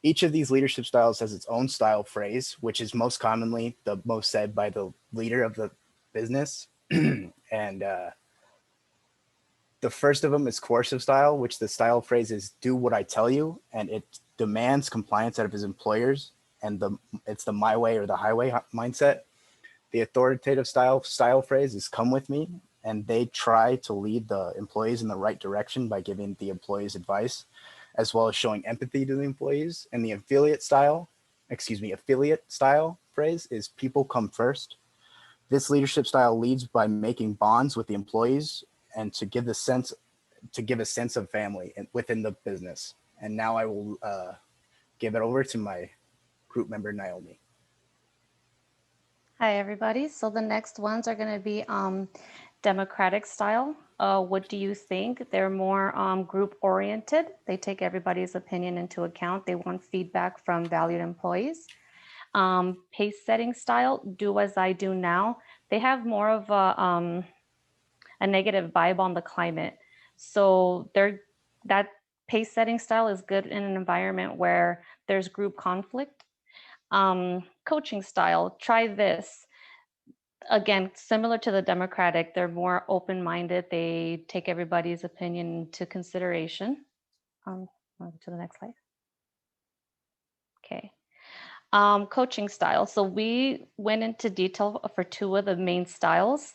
Each of these leadership styles has its own style phrase, which is most commonly the most said by the leader of the business. And the first of them is coercive style, which the style phrase is do what I tell you, and it demands compliance out of his employers, and it's the my way or the highway mindset. The authoritative style phrase is come with me, and they try to lead the employees in the right direction by giving the employees advice, as well as showing empathy to the employees. And the affiliate style phrase is people come first. This leadership style leads by making bonds with the employees and to give a sense of family within the business. And now I will give it over to my group member, Naomi. Hi, everybody. So the next ones are going to be democratic style. What do you think? They're more group oriented. They take everybody's opinion into account. They want feedback from valued employees. Pace setting style, do as I do now. They have more of a negative vibe on the climate. So that pace setting style is good in an environment where there's group conflict. Coaching style, try this. Again, similar to the democratic, they're more open-minded. They take everybody's opinion into consideration. To the next slide. Okay. Coaching style. So we went into detail for two of the main styles.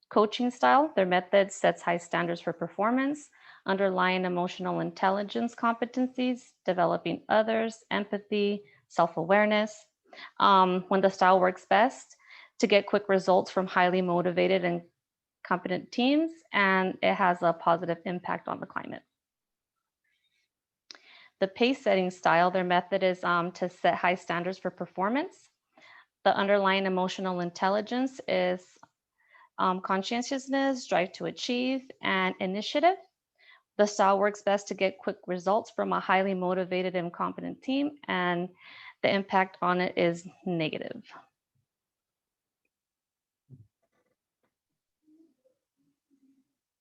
Coaching style, their method sets high standards for performance, underlying emotional intelligence competencies, developing others, empathy, self-awareness. When the style works best, to get quick results from highly motivated and competent teams, and it has a positive impact on the climate. The pace setting style, their method is to set high standards for performance. The underlying emotional intelligence is conscientiousness, drive to achieve, and initiative. The style works best to get quick results from a highly motivated and competent team, and the impact on it is negative.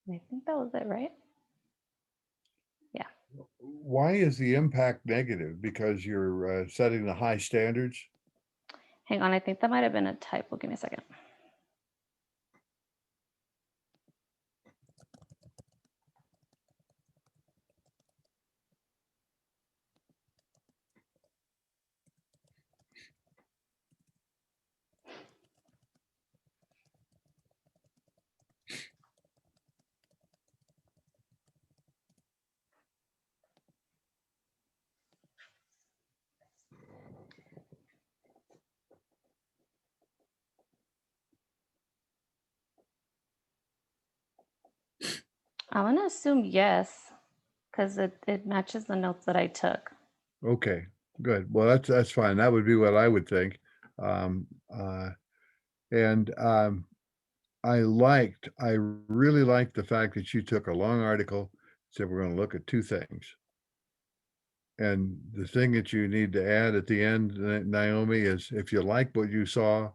I think that was it, right? Yeah. Why is the impact negative? Because you're setting the high standards? Hang on, I think that might have been a typo. Give me a second. I'm gonna assume yes, because it matches the notes that I took. Okay, good. Well, that's fine. That would be what I would think. Um, and I really liked the fact that you took a long article, said we're going to look at two things. And the thing that you need to add at the end, Naomi, is if you like what you saw,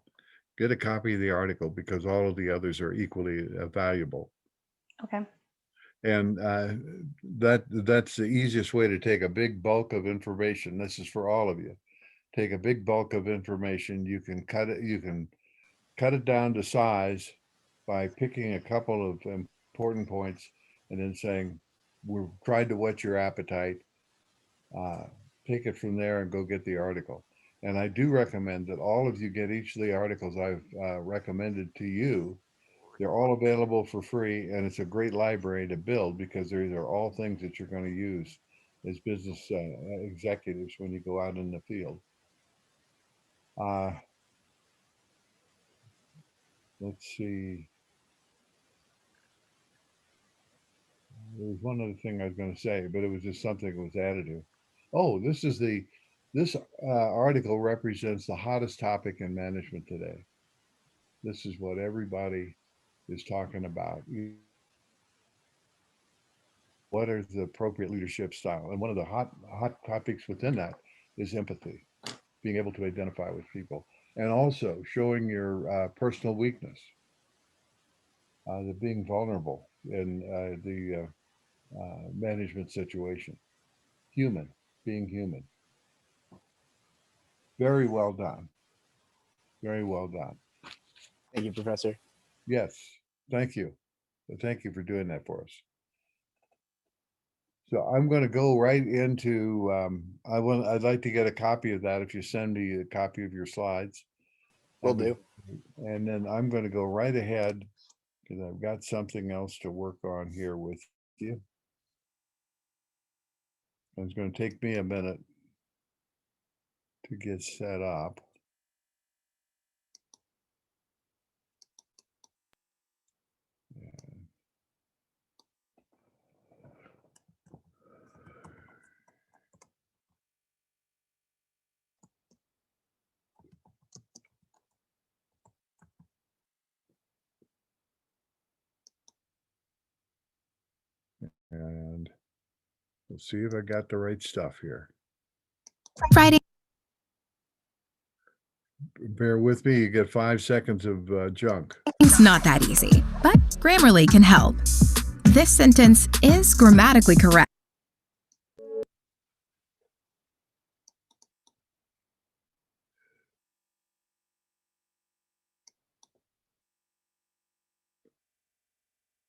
get a copy of the article because all of the others are equally valuable. Okay. And that's the easiest way to take a big bulk of information. This is for all of you. Take a big bulk of information. You can cut it down to size by picking a couple of important points and then saying, we've tried to whet your appetite. Take it from there and go get the article. And I do recommend that all of you get each of the articles I've recommended to you. They're all available for free, and it's a great library to build because these are all things that you're going to use as business executives when you go out in the field. Let's see. There was one other thing I was going to say, but it was just something that was additive. Oh, this article represents the hottest topic in management today. This is what everybody is talking about. What is the appropriate leadership style? And one of the hot topics within that is empathy, being able to identify with people, and also showing your personal weakness, the being vulnerable in the management situation. Being human. Very well done. Very well done. Thank you, Professor. Yes, thank you. Thank you for doing that for us. So I'm going to go right into, I'd like to get a copy of that if you send me a copy of your slides. Will do. And then I'm going to go right ahead because I've got something else to work on here with you. It's going to take me a minute to get set up. Let's see if I got the right stuff here. Writing. Bear with me, you get 5 seconds of junk. It's not that easy, but Grammarly can help. This sentence is grammatically correct.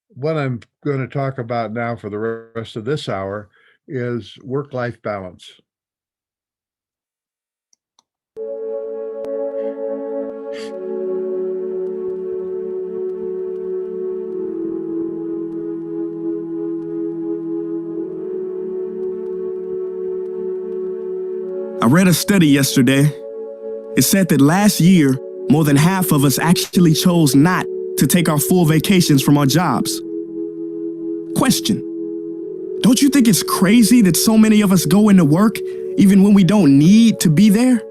What I'm going to talk about now for the rest of this hour is work-life balance. I read a study yesterday. It said that last year, more than half of us actually chose not to take our full vacations from our jobs. Question: don't you think it's crazy that so many of us go into work even when we don't need to be there?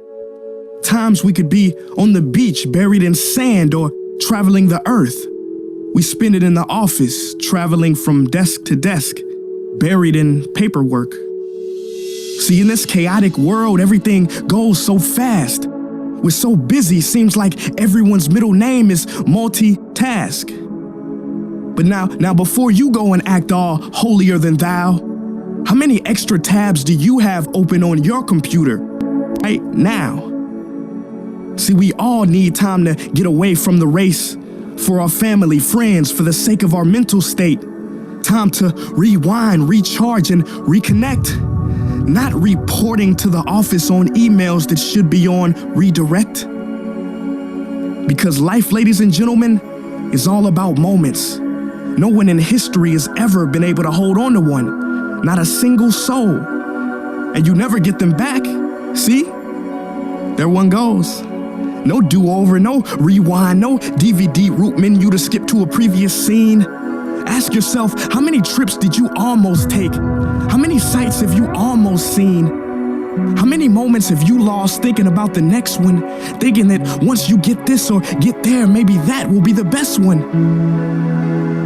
Times we could be on the beach buried in sand or traveling the earth. We spend it in the office, traveling from desk to desk, buried in paperwork. See, in this chaotic world, everything goes so fast. We're so busy, seems like everyone's middle name is multitask. But now before you go and act all holier than thou, how many extra tabs do you have open on your computer right now? See, we all need time to get away from the race, for our family, friends, for the sake of our mental state. Time to rewind, recharge, and reconnect. Not reporting to the office on emails that should be on redirect. Because life, ladies and gentlemen, is all about moments. No one in history has ever been able to hold on to one. Not a single soul. And you never get them back. See? There one goes. No do-over, no rewind, no DVD root menu to skip to a previous scene. Ask yourself, how many trips did you almost take? How many sights have you almost seen? How many moments have you lost thinking about the next one, thinking that once you get this or get there, maybe that will be the best one?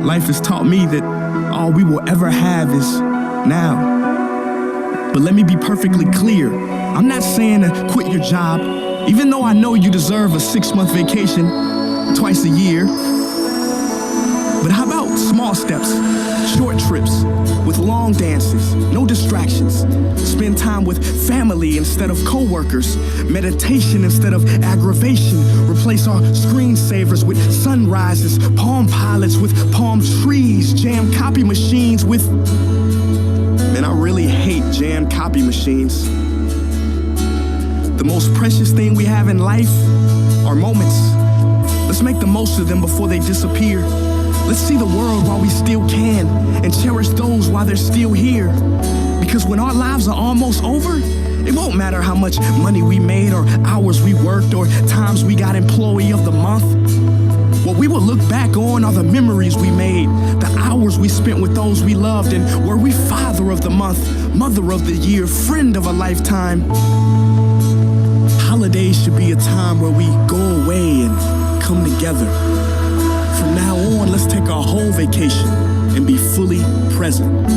Life has taught me that all we will ever have is now. But let me be perfectly clear. I'm not saying to quit your job, even though I know you deserve a 6-month vacation twice a year. But how about small steps, short trips, with long dances, no distractions, spend time with family instead of coworkers, meditation instead of aggravation, replace our screensavers with sunrises, palm pilots with palm trees, jam copy machines with... Man, I really hate jam copy machines. The most precious thing we have in life are moments. Let's make the most of them before they disappear. Let's see the world while we still can and cherish those while they're still here. Because when our lives are almost over, it won't matter how much money we made or hours we worked or times we got Employee of the Month. What we will look back on are the memories we made, the hours we spent with those we loved, and were we Father of the Month, Mother of the Year, Friend of a Lifetime. Holidays should be a time where we go away and come together. From now on, let's take our whole vacation and be fully present.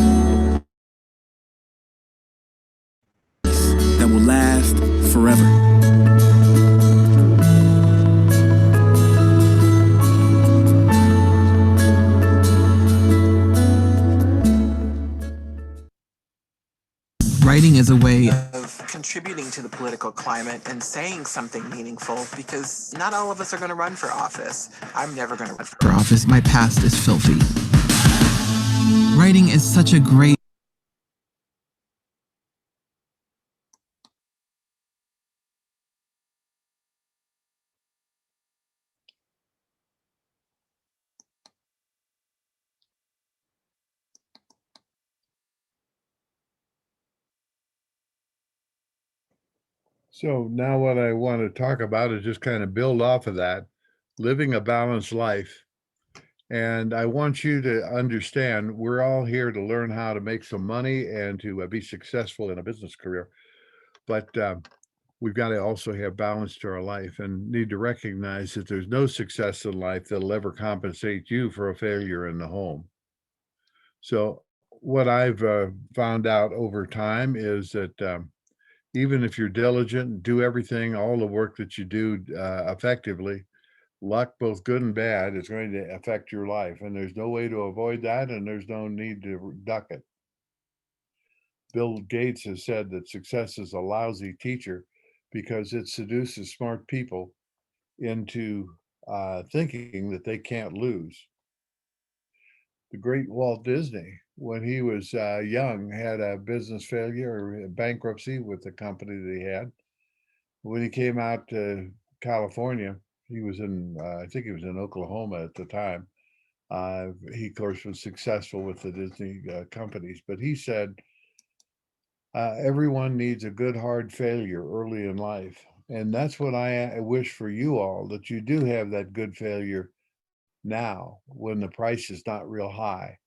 That will last forever. Writing is a way of contributing to the political climate and saying something meaningful, because not all of us are going to run for office. I'm never going to run for office. My past is filthy. Writing is such a great So now what I want to talk about is just kind of build off of that, living a balanced life. And I want you to understand, we're all here to learn how to make some money and to be successful in a business career. But we've got to also have balance to our life and need to recognize that there's no success in life that'll ever compensate you for a failure in the home. So what I've found out over time is that even if you're diligent, do everything, all the work that you do effectively, luck, both good and bad, is going to affect your life. And there's no way to avoid that, and there's no need to duck it. Bill Gates has said that success is a lousy teacher because it seduces smart people into thinking that they can't lose. The great Walt Disney, when he was young, had a business failure or a bankruptcy with the company that he had. When he came out to California, he was in, I think he was in Oklahoma at the time. He, of course, was successful with the Disney companies, but he said, everyone needs a good hard failure early in life. And that's what I wish for you all, that you do have that good failure now when the price is not real high.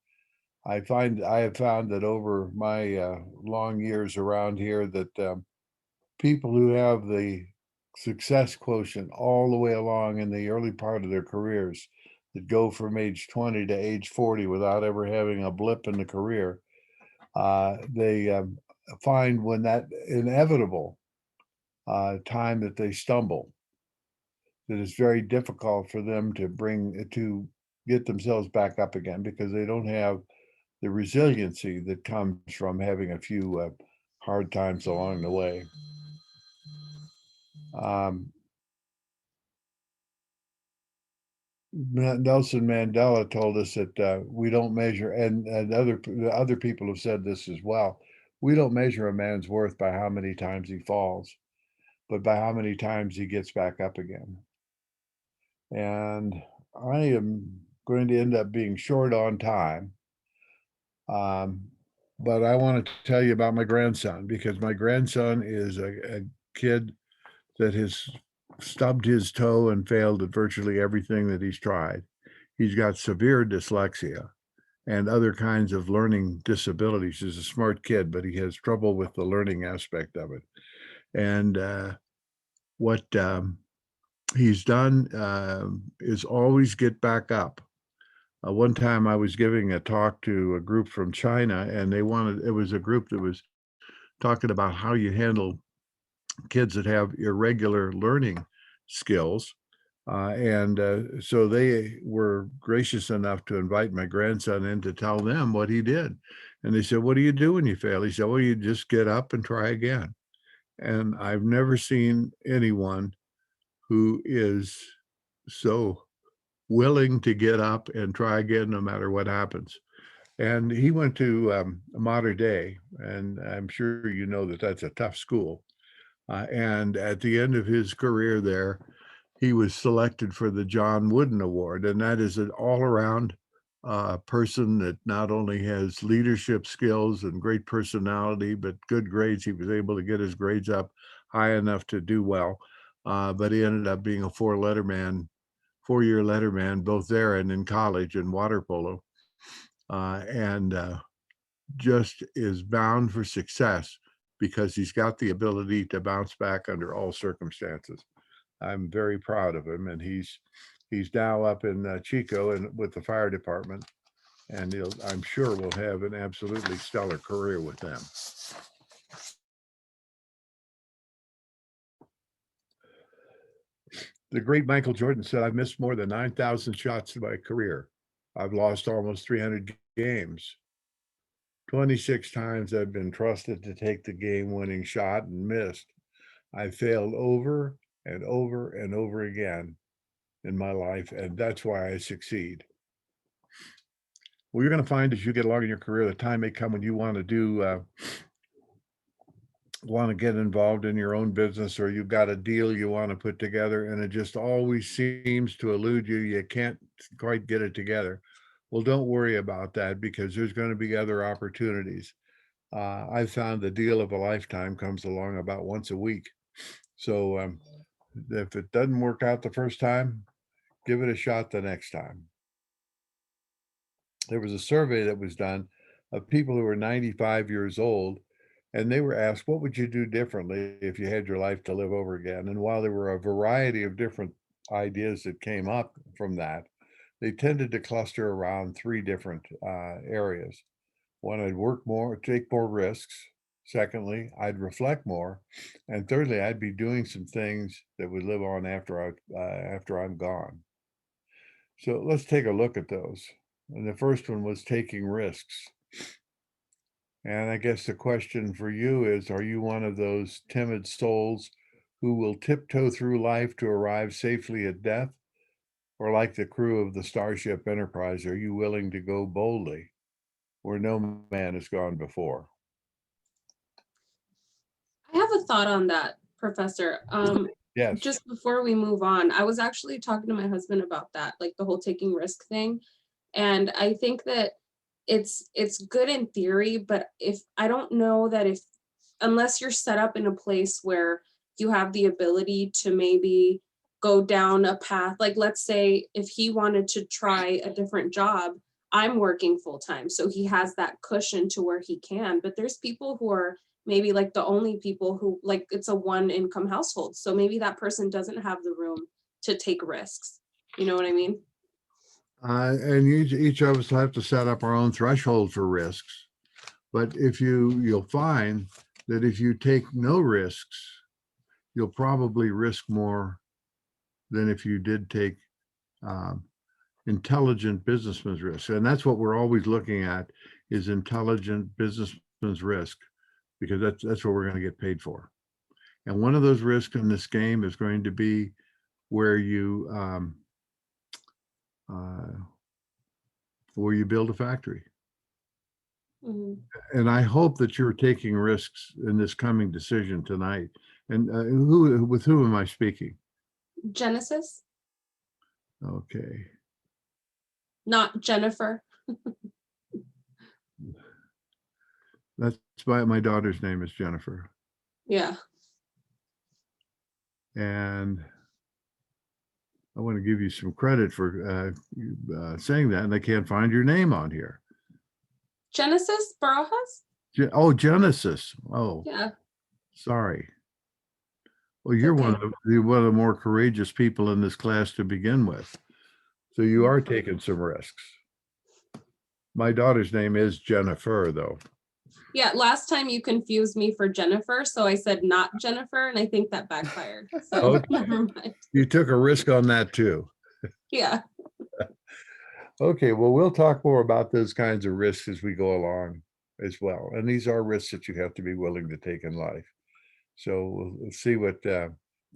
I have found that over my long years around here that people who have the success quotient all the way along in the early part of their careers, that go from age 20 to age 40 without ever having a blip in the career, they find when that inevitable time that they stumble, that it's very difficult for them to get themselves back up again, because they don't have the resiliency that comes from having a few hard times along the way. Nelson Mandela told us that we don't measure, and other people have said this as well, we don't measure a man's worth by how many times he falls, but by how many times he gets back up again. And I am going to end up being short on time. But I want to tell you about my grandson, because my grandson is a kid that has stubbed his toe and failed at virtually everything that he's tried. He's got severe dyslexia and other kinds of learning disabilities. He's a smart kid, but he has trouble with the learning aspect of it. And what he's done is always get back up. One time I was giving a talk to a group from China, and it was a group that was talking about how you handle kids that have irregular learning skills. So they were gracious enough to invite my grandson in to tell them what he did. And they said, "What do you do when you fail?" He said, "Well, you just get up and try again." And I've never seen anyone who is so willing to get up and try again no matter what happens. And he went to Mater Dei, and I'm sure you know that that's a tough school. And at the end of his career there, he was selected for the John Wooden Award, and that is an all-around person that not only has leadership skills and great personality, but good grades. He was able to get his grades up high enough to do well, but he ended up being a four-year letterman, both there and in college in water polo, and just is bound for success because he's got the ability to bounce back under all circumstances. I'm very proud of him, and he's now up in Chico and with the fire department, and I'm sure will have an absolutely stellar career with them. The great Michael Jordan said, "I've missed more than 9,000 shots in my career. I've lost almost 300 games. 26 times I've been trusted to take the game-winning shot and missed. I failed over and over and over again in my life, and that's why I succeed." Well, you're going to find as you get along in your career, the time may come when you want to get involved in your own business, or you've got a deal you want to put together, and it just always seems to elude you. You can't quite get it together. Well, don't worry about that, because there's going to be other opportunities. I've found the deal of a lifetime comes along about once a week. So if it doesn't work out the first time, give it a shot the next time. There was a survey that was done of people who were 95 years old, and they were asked, what would you do differently if you had your life to live over again? And while there were a variety of different ideas that came up from that, they tended to cluster around three different areas. One, I'd work more, take more risks. Secondly, I'd reflect more. And thirdly, I'd be doing some things that would live on after I'm gone. So let's take a look at those. And the first one was taking risks. And I guess the question for you is, are you one of those timid souls who will tiptoe through life to arrive safely at death? Or like the crew of the Starship Enterprise, are you willing to go boldly where no man has gone before? I have a thought on that, Professor. Yes. Just before we move on, I was actually talking to my husband about that, like the whole taking risk thing. And I think that it's good in theory, but if I don't know that if unless you're set up in a place where you have the ability to maybe go down a path, like let's say if he wanted to try a different job, I'm working full time, so he has that cushion to where he can. But there's people who are maybe like the only people who, like, it's a one income household, so maybe that person doesn't have the room to take risks. You know what I mean? And each of us have to set up our own threshold for risks. But if you'll find that if you take no risks, you'll probably risk more than if you did take intelligent businessman's risk. And that's what we're always looking at, is intelligent businessman's risk, because that's what we're going to get paid for. And one of those risks in this game is going to be where you build a factory. Mm-hmm. And I hope that you're taking risks in this coming decision tonight. And with whom am I speaking? Genesis, Okay. not Jennifer. That's why my daughter's name is Jennifer. Yeah. And I want to give you some credit for saying that, and I can't find your name on here. Genesis Barajas? Oh, Genesis. Oh, Yeah. sorry. Well, you're one of the more courageous people in this class to begin with. So you are taking some risks. My daughter's name is Jennifer, though. Yeah, last time you confused me for Jennifer, so I said not Jennifer, and I think that backfired. So Okay. never mind. You took a risk on that too. Yeah. Okay, well, we'll talk more about those kinds of risks as we go along as well. And these are risks that you have to be willing to take in life. So we'll see what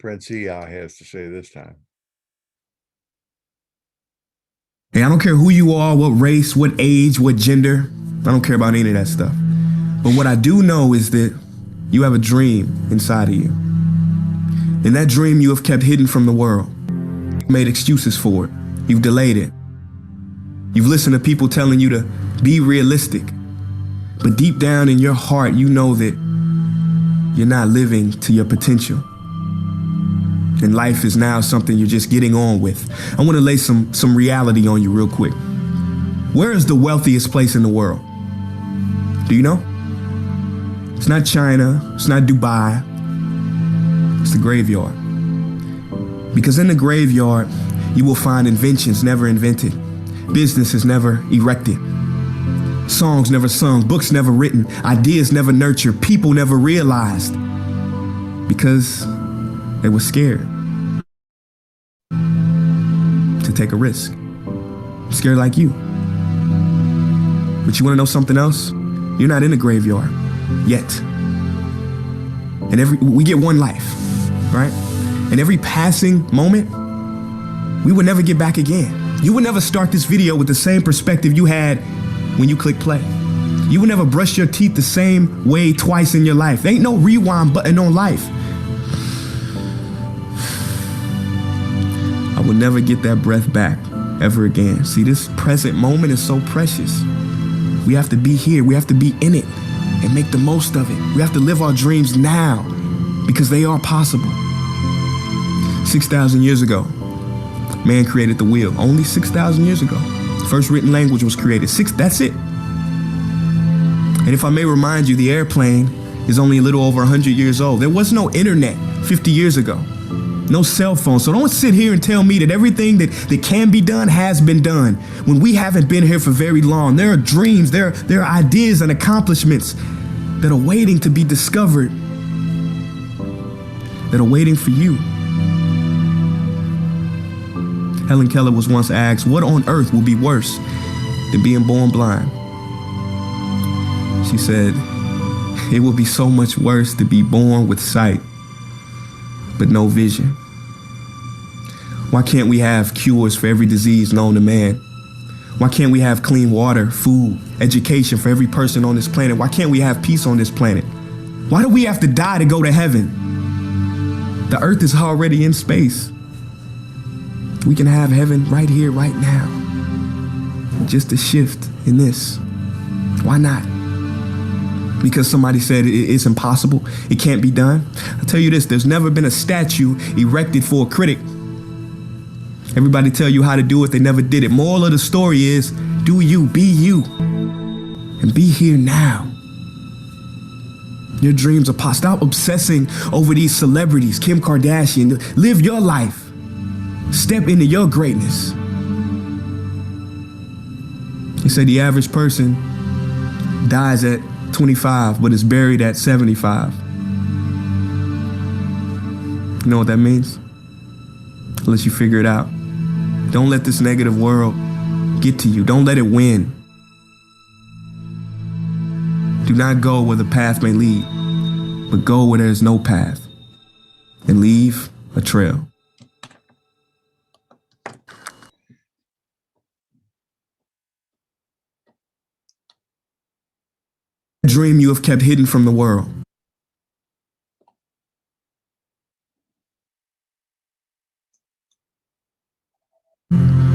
Prince Ia has to say this time. Hey, I don't care who you are, what race, what age, what gender. I don't care about any of that stuff. But what I do know is that you have a dream inside of you. And that dream you have kept hidden from the world. You've made excuses for it. You've delayed it. You've listened to people telling you to be realistic. But deep down in your heart, you know that you're not living to your potential. And life is now something you're just getting on with. I want to lay some reality on you real quick. Where is the wealthiest place in the world? Do you know? It's not China, it's not Dubai, it's the graveyard. Because in the graveyard, you will find inventions never invented, businesses never erected, songs never sung, books never written, ideas never nurtured, people never realized, because they were scared to take a risk. Scared like you. But you want to know something else? You're not in the graveyard yet. And we get one life, right? And every passing moment, we would never get back again. You would never start this video with the same perspective you had when you click play. You would never brush your teeth the same way twice in your life. There ain't no rewind button on life. I will never get that breath back ever again. See, this present moment is so precious. We have to be here. We have to be in it and make the most of it. We have to live our dreams now because they are possible. 6,000 years ago, man created the wheel. Only 6,000 years ago. First written language was created. That's it. And if I may remind you, the airplane is only a little over 100 years old. There was no internet 50 years ago. No cell phone. So don't sit here and tell me that everything that can be done has been done when we haven't been here for very long. There are dreams, there are ideas and accomplishments that are waiting to be discovered, that are waiting for you. Helen Keller was once asked, what on earth will be worse than being born blind? She said, it will be so much worse to be born with sight, but no vision. Why can't we have cures for every disease known to man? Why can't we have clean water, food, education for every person on this planet? Why can't we have peace on this planet? Why do we have to die to go to heaven? The earth is already in space. We can have heaven right here, right now. Just a shift in this. Why not? Because somebody said it's impossible, it can't be done. I'll tell you this, there's never been a statue erected for a critic. Everybody tell you how to do it, they never did it. Moral of the story is, do you, be you, and be here now. Your dreams are possible. Stop obsessing over these celebrities, Kim Kardashian. Live your life. Step into your greatness. He said the average person dies at 25, but is buried at 75. You know what that means? Unless you figure it out. Don't let this negative world get to you. Don't let it win. Do not go where the path may lead, but go where there is no path and leave a trail. Dream you have kept hidden from the world.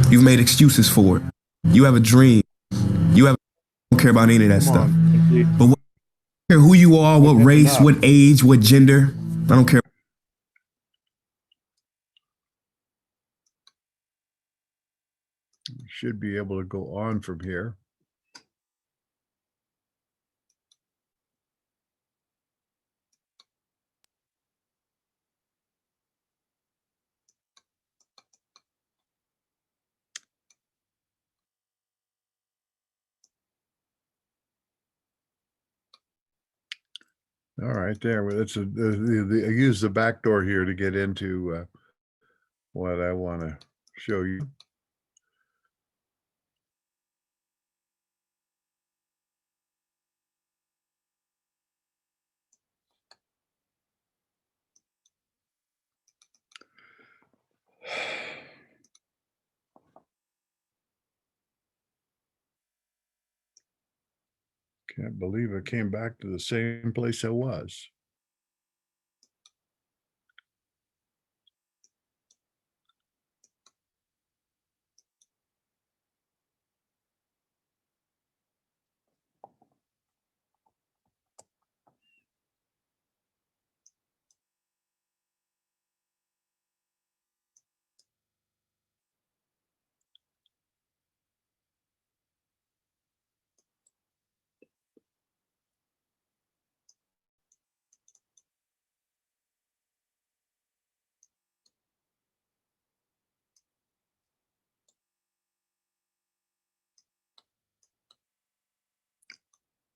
You've made excuses for it. You have a dream. Don't care about any of that stuff. But what, I don't care who you are, what race, what age, what gender. I don't care. You should be able to go on from here. All right, there. Well, that's I use the back door here to get into what I want to show you. Can't believe I came back to the same place I was.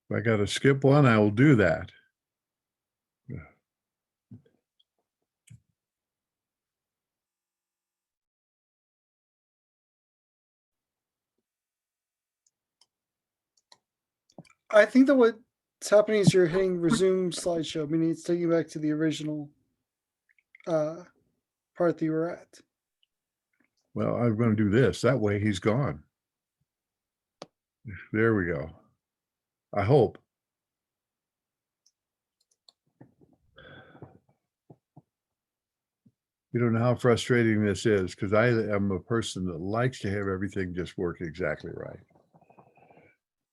If I got to skip one, I will do that. I think that what's happening is you're hitting resume slideshow, meaning it's taking you back to the original part that you were at. Well, I'm going to do this. That way he's gone. There we go. I hope. You don't know how frustrating this is because I am a person that likes to have everything just work exactly right.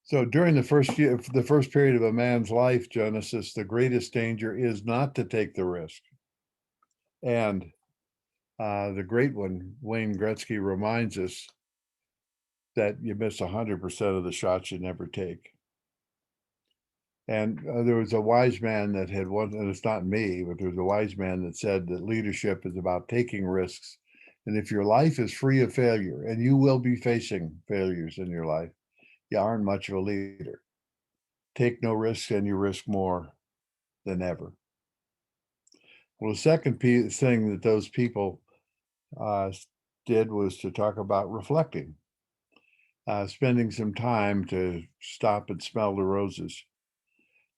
So during the first period of a man's life, Genesis, the greatest danger is not to take the risk. And the great one, Wayne Gretzky, reminds us that you miss 100% of the shots you never take. And there was a wise man that had once, and it's not me, but there was a wise man that said that leadership is about taking risks. And if your life is free of failure, and you will be facing failures in your life, you aren't much of a leader. Take no risks and you risk more than ever. Well, the second thing that those people did was to talk about reflecting, spending some time to stop and smell the roses.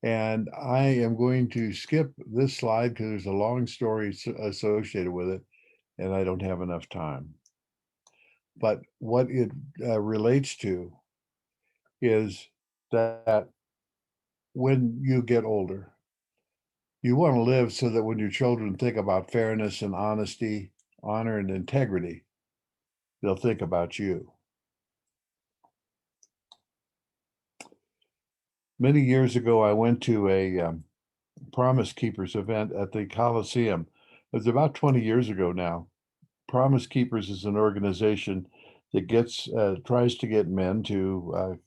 And I am going to skip this slide because there's a long story associated with it, and I don't have enough time. But what it relates to is that when you get older, you want to live so that when your children think about fairness and honesty, honor and integrity, they'll think about you. Many years ago, I went to a Promise Keepers event at the Coliseum. It was about 20 years ago now. Promise Keepers is an organization that tries to get men to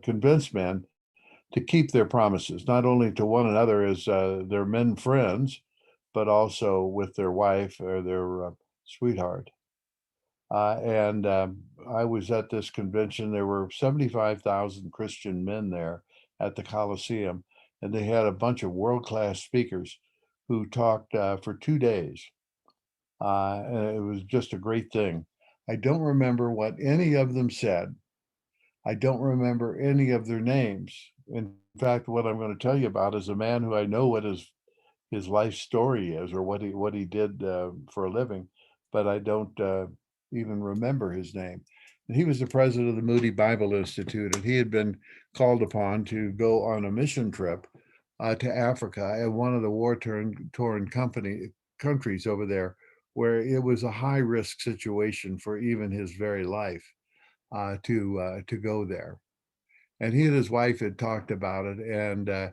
convince men to keep their promises, not only to one another as their men friends, but also with their wife or their sweetheart. I was at this convention. There were 75,000 Christian men there at the Coliseum, and they had a bunch of world-class speakers who talked for 2 days. And it was just a great thing. I don't remember what any of them said. I don't remember any of their names. In fact, what I'm going to tell you about is a man who I know what his life story is or what he did for a living, but I don't even remember his name. And he was the president of the Moody Bible Institute, and he had been called upon to go on a mission trip to Africa and one of the war-torn countries over there, where it was a high-risk situation for even his very life to go there. And he and his wife had talked about it, and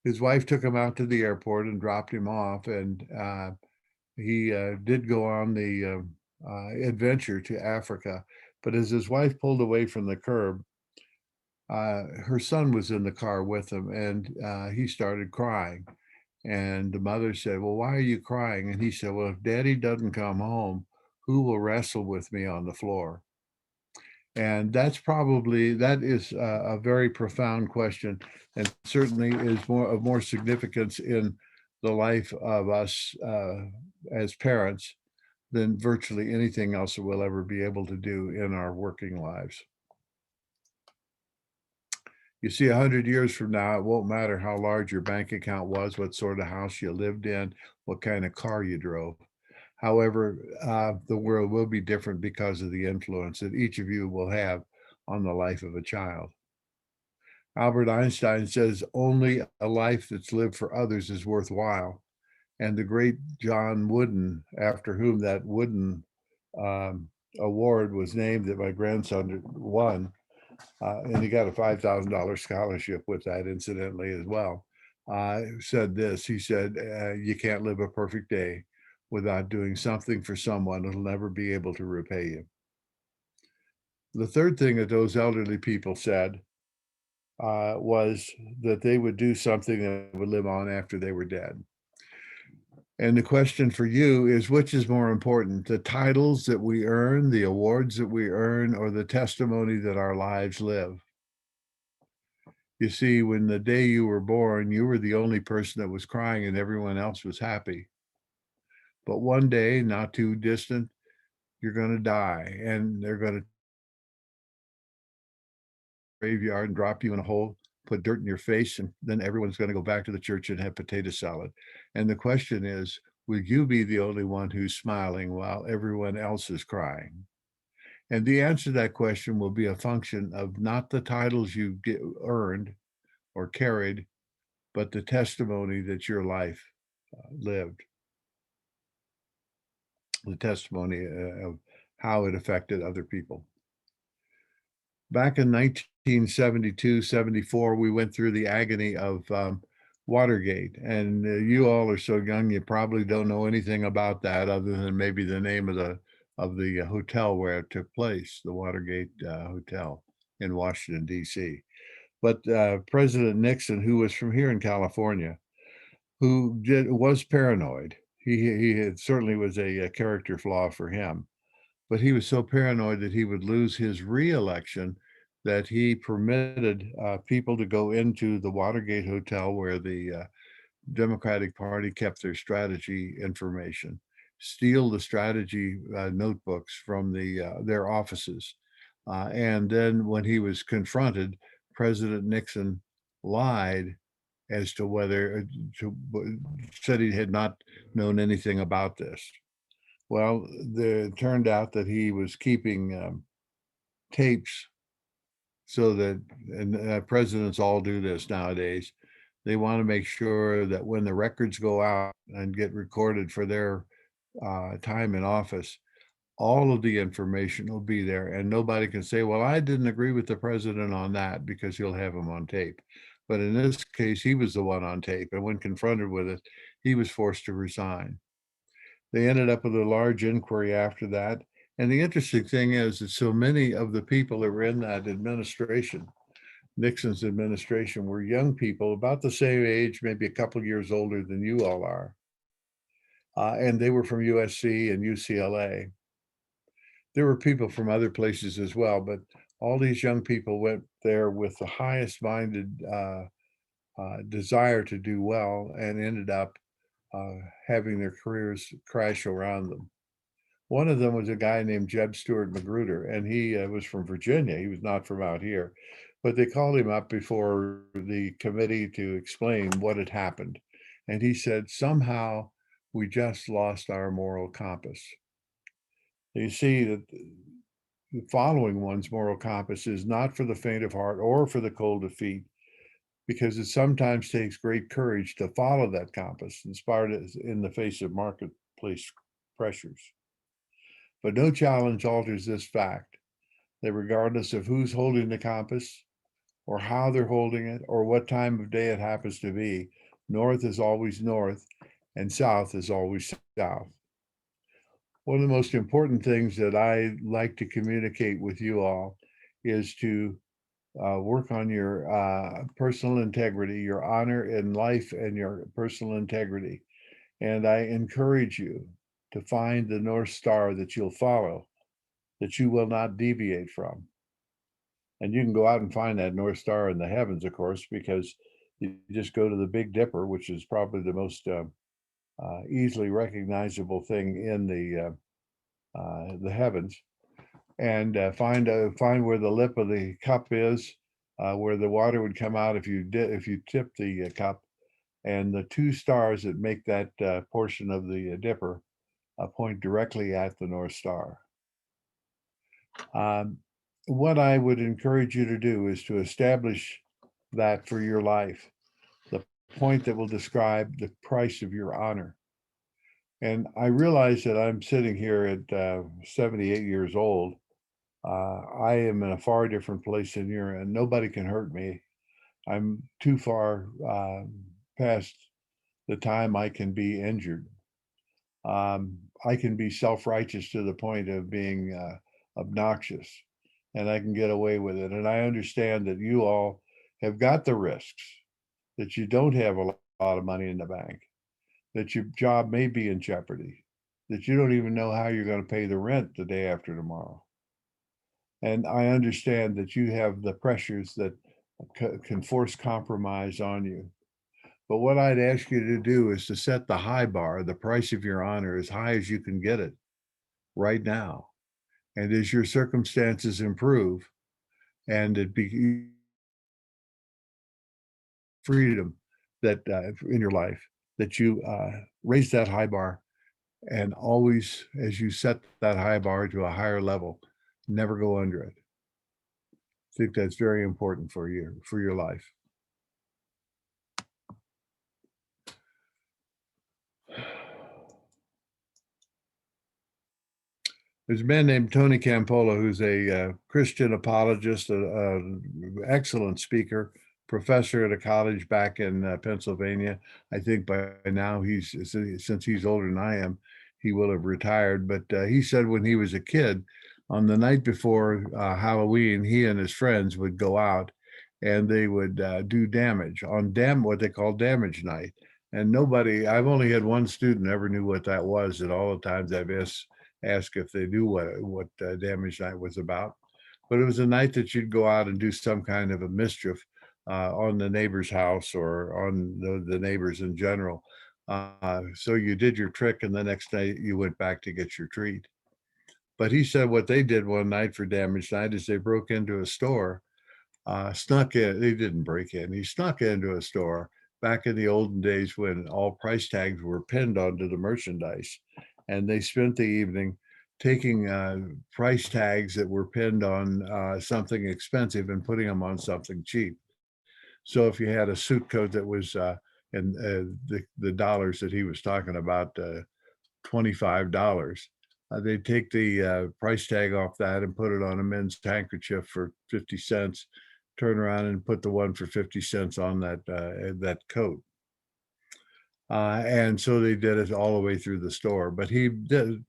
his wife took him out to the airport and dropped him off, and he did go on the adventure to Africa. But as his wife pulled away from the curb, her son was in the car with him, and he started crying. And the mother said, "Well, why are you crying?" And he said, "Well, if Daddy doesn't come home, who will wrestle with me on the floor?" And that is a very profound question, and certainly is of more significance in the life of us as parents than virtually anything else that we'll ever be able to do in our working lives. You see, 100 years from now, it won't matter how large your bank account was, what sort of house you lived in, what kind of car you drove. However, the world will be different because of the influence that each of you will have on the life of a child. Albert Einstein says only a life that's lived for others is worthwhile. And the great John Wooden, after whom that Wooden award was named that my grandson won, and he got a $5,000 scholarship with that, incidentally, as well, said this. He said, you can't live a perfect day without doing something for someone who'll never be able to repay you. The third thing that those elderly people said was that they would do something that would live on after they were dead. And the question for you is, which is more important, the titles that we earn, the awards that we earn, or the testimony that our lives live? You see, when the day you were born, you were the only person that was crying and everyone else was happy. But one day, not too distant, you're going to die, and they're going to graveyard and drop you in a hole, put dirt in your face, and then everyone's going to go back to the church and have potato salad. And the question is, will you be the only one who's smiling while everyone else is crying? And the answer to that question will be a function of not the titles you earned or carried, but the testimony that your life lived, the testimony of how it affected other people. Back in 1972, 74, we went through the agony of Watergate. And you all are so young, you probably don't know anything about that other than maybe the name of the hotel where it took place, the Watergate Hotel in Washington, D.C. But President Nixon, who was from here in California, who was paranoid. He certainly was a character flaw for him, but he was so paranoid that he would lose his reelection that he permitted people to go into the Watergate Hotel where the Democratic Party kept their strategy information, steal the strategy notebooks from their offices. And then when he was confronted, President Nixon lied as to whether said he had not known anything about this. Well, it turned out that he was keeping tapes so that, and presidents all do this nowadays. They want to make sure that when the records go out and get recorded for their time in office, all of the information will be there, and nobody can say, well, I didn't agree with the president on that, because he'll have him on tape. But in this case, he was the one on tape, and when confronted with it, he was forced to resign. They ended up with a large inquiry after that. And the interesting thing is that so many of the people that were in that administration, Nixon's administration, were young people about the same age, maybe a couple years older than you all are. And they were from USC and UCLA. There were people from other places as well, but all these young people went there with the highest minded desire to do well, and ended up having their careers crash around them. One of them was a guy named Jeb Stuart Magruder, and he was from Virginia. He was not from out here, but they called him up before the committee to explain what had happened. And he said, somehow we just lost our moral compass. You see that the following one's moral compass is not for the faint of heart or for the cold of feet, because it sometimes takes great courage to follow that compass, inspired in the face of marketplace pressures. But no challenge alters this fact that regardless of who's holding the compass, or how they're holding it, or what time of day it happens to be, north is always north and south is always south. One of the most important things that I like to communicate with you all is to work on your personal integrity, your honor in life, and your personal integrity. And I encourage you to find the North Star that you'll follow, that you will not deviate from. And you can go out and find that North Star in the heavens, of course, because you just go to the Big Dipper, which is probably the most easily recognizable thing in the heavens, and find where the lip of the cup is, where the water would come out if you tip the cup, and the two stars that make that portion of the dipper point directly at the North Star. What I would encourage you to do is to establish that for your life, the point that will describe the price of your honor. And I realize that I'm sitting here at 78 years old. I am in a far different place than you're in. Nobody can hurt me. I'm too far past the time I can be injured. I can be self-righteous to the point of being obnoxious, and I can get away with it. And I understand that you all have got the risks, that you don't have a lot of money in the bank, that your job may be in jeopardy, that you don't even know how you're going to pay the rent the day after tomorrow. And I understand that you have the pressures that can force compromise on you. But what I'd ask you to do is to set the high bar, the price of your honor, as high as you can get it right now. And as your circumstances improve and it be freedom that in your life, that you raise that high bar, and always, as you set that high bar to a higher level, never go under it. I think that's very important for your life. There's a man named Tony Campolo, who's a Christian apologist, an excellent speaker, professor at a college back in Pennsylvania. I think by now since he's older than I am, he will have retired. But he said when he was a kid, on the night before Halloween, he and his friends would go out and they would do damage on what they call damage night. And nobody, I've only had one student ever knew what that was, and all the times I've asked if they knew what damage night was about. But it was a night that you'd go out and do some kind of a mischief on the neighbor's house or on the neighbors in general. So you did your trick, and the next day you went back to get your treat. But he said what they did one night for damage night is they broke into a store, snuck in. They didn't break in. He snuck into a store back in the olden days when all price tags were pinned onto the merchandise. And they spent the evening taking price tags that were pinned on something expensive and putting them on something cheap. So if you had a suit coat that was in the dollars that he was talking about, $25, they'd take the price tag off that and put it on a men's handkerchief for 50 cents, turn around and put the one for 50 cents on that coat. And so they did it all the way through the store. But he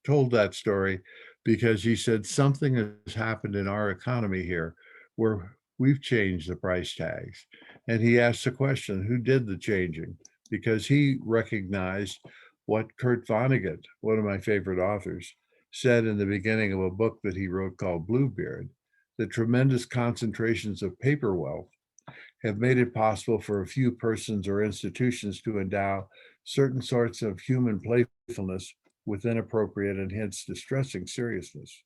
told that story because he said something has happened in our economy here where we've changed the price tags. And he asked the question, who did the changing? Because he recognized what Kurt Vonnegut, one of my favorite authors, said in the beginning of a book that he wrote called Bluebeard. The tremendous concentrations of paper wealth have made it possible for a few persons or institutions to endow certain sorts of human playfulness with inappropriate and hence distressing seriousness.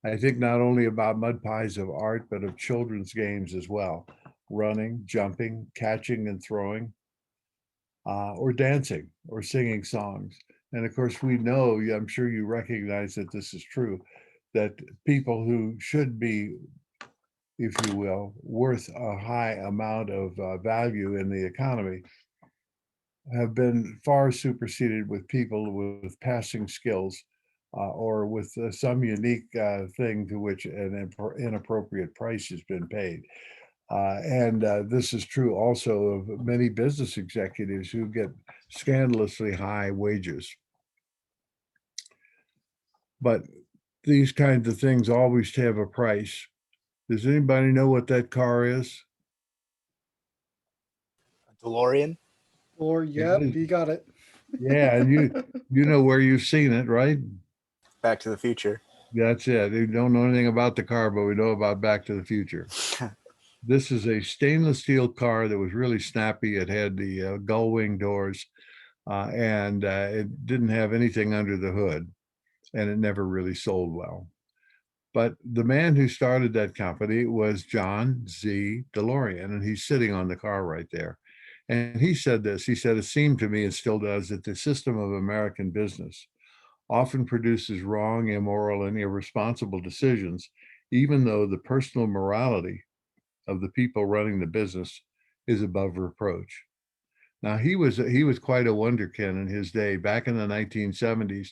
I think not only about mud pies of art, but of children's games as well, running, jumping, catching and throwing, or dancing or singing songs. And of course, we know, I'm sure you recognize that this is true, that people who should be, if you will, worth a high amount of value in the economy have been far superseded with people with passing skills or with some unique thing to which an inappropriate price has been paid. And this is true also of many business executives who get scandalously high wages. But these kinds of things always have a price. Does anybody know what that car is? DeLorean? Or, yep, you got it. Yeah, and you know where you've seen it, right? Back to the Future. That's it. We don't know anything about the car, but we know about Back to the Future. This is a stainless steel car that was really snappy. It had the gull wing doors, and it didn't have anything under the hood, and it never really sold well. But the man who started that company was John Z. DeLorean, and he's sitting on the car right there. And he said this, he said, it seemed to me, and still does, that the system of American business often produces wrong, immoral, and irresponsible decisions, even though the personal morality of the people running the business is above reproach. Now, he was quite a wonderkin in his day. Back in the 1970s,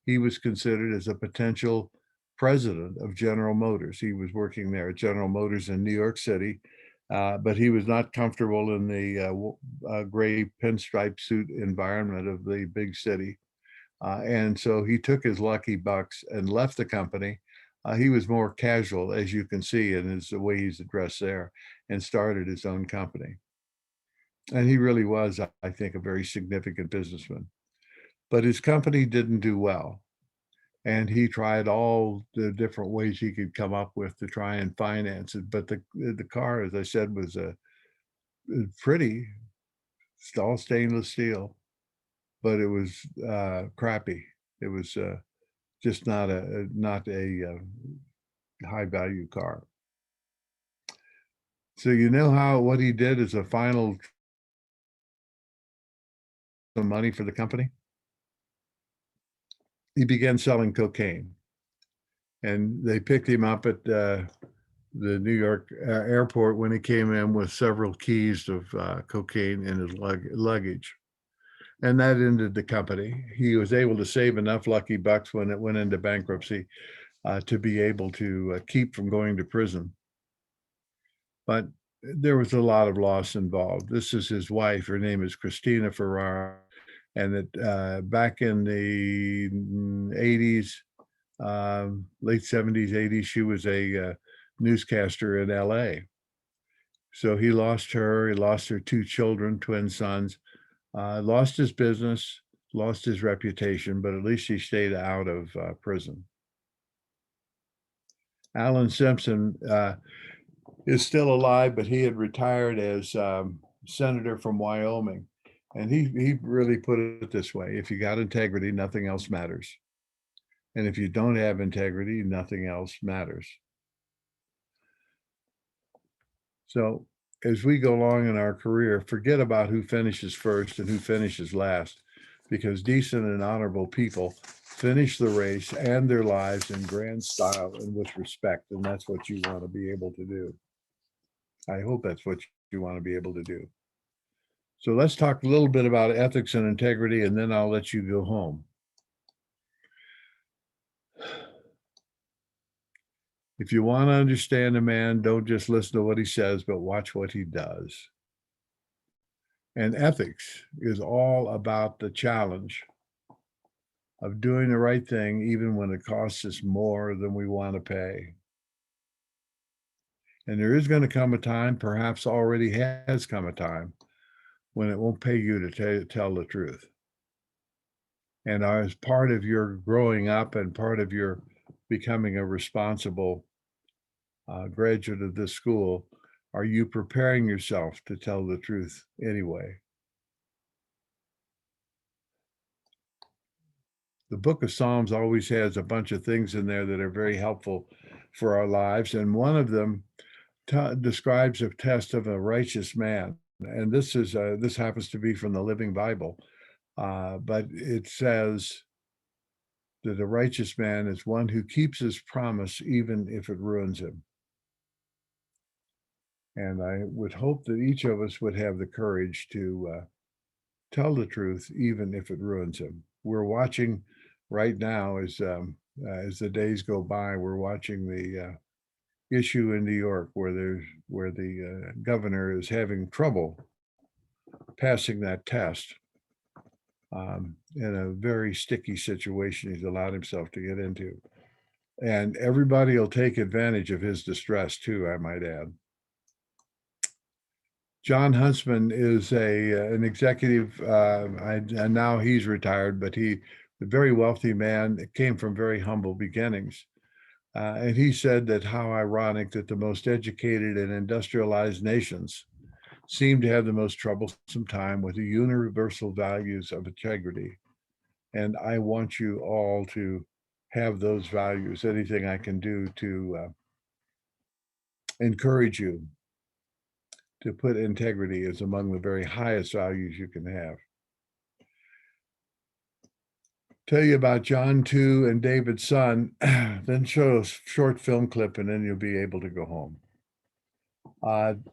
he was considered as a potential president of General Motors. He was working there at General Motors in New York City, but he was not comfortable in the gray pinstripe suit environment of the big city. And so he took his lucky bucks and left the company. He was more casual, as you can see in the way he's addressed there, and started his own company. And he really was, I think, a very significant businessman. But his company didn't do well. And he tried all the different ways he could come up with to try and finance it. But the car, as I said, was pretty. It's all stainless steel, but it was crappy. It was just not a high value car. So you know what he did as a final some money for the company? He began selling cocaine, and they picked him up at the New York airport when he came in with several keys of cocaine in his luggage. And that ended the company. He was able to save enough lucky bucks when it went into bankruptcy to be able to keep from going to prison. But there was a lot of loss involved. This is his wife. Her name is Christina Ferrara. And that back in the 80s, late 70s, 80s, she was a newscaster in LA. So he lost her, he lost her 2 children, twin sons, lost his business, lost his reputation, but at least he stayed out of prison. Alan Simpson is still alive, but he had retired as senator from Wyoming. And he really put it this way: if you got integrity, nothing else matters. And if you don't have integrity, nothing else matters. So as we go along in our career, forget about who finishes first and who finishes last, because decent and honorable people finish the race and their lives in grand style and with respect. And that's what you want to be able to do. I hope that's what you want to be able to do. So let's talk a little bit about ethics and integrity, and then I'll let you go home. If you want to understand a man, don't just listen to what he says, but watch what he does. And ethics is all about the challenge of doing the right thing, even when it costs us more than we want to pay. And there is going to come a time, perhaps already has come a time, when it won't pay you to tell the truth. And as part of your growing up and part of your becoming a responsible graduate of this school, are you preparing yourself to tell the truth anyway? The book of Psalms always has a bunch of things in there that are very helpful for our lives. And one of them describes a test of a righteous man. And this happens to be from the Living Bible. But it says that a righteous man is one who keeps his promise even if it ruins him. And I would hope that each of us would have the courage to tell the truth, even if it ruins him. We're watching right now as the days go by, we're watching the issue in New York where the governor is having trouble passing that test. In a very sticky situation he's allowed himself to get into. And everybody will take advantage of his distress too, I might add. John Huntsman is an executive, and now he's retired, but a very wealthy man, came from very humble beginnings. And he said that how ironic that the most educated and industrialized nations seem to have the most troublesome time with the universal values of integrity. And I want you all to have those values. Anything I can do to encourage you to put integrity as among the very highest values you can have. Tell you about John 2 and David's son, then show a short film clip, and then you'll be able to go home.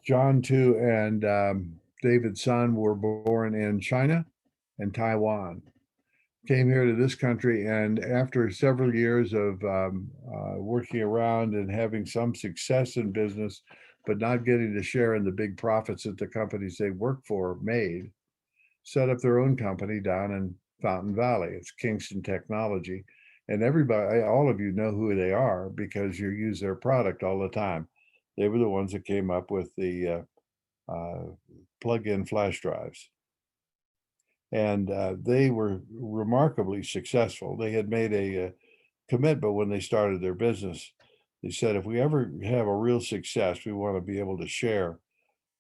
John 2 and David's son were born in China and Taiwan. Came here to this country, and after several years of working around and having some success in business, but not getting to share in the big profits that the companies they work for made, set up their own company down in Fountain Valley. It's Kingston Technology. And everybody, all of you know who they are because you use their product all the time. They were the ones that came up with the plug-in flash drives. And they were remarkably successful. They had made a commitment when they started their business. They said, if we ever have a real success, we want to be able to share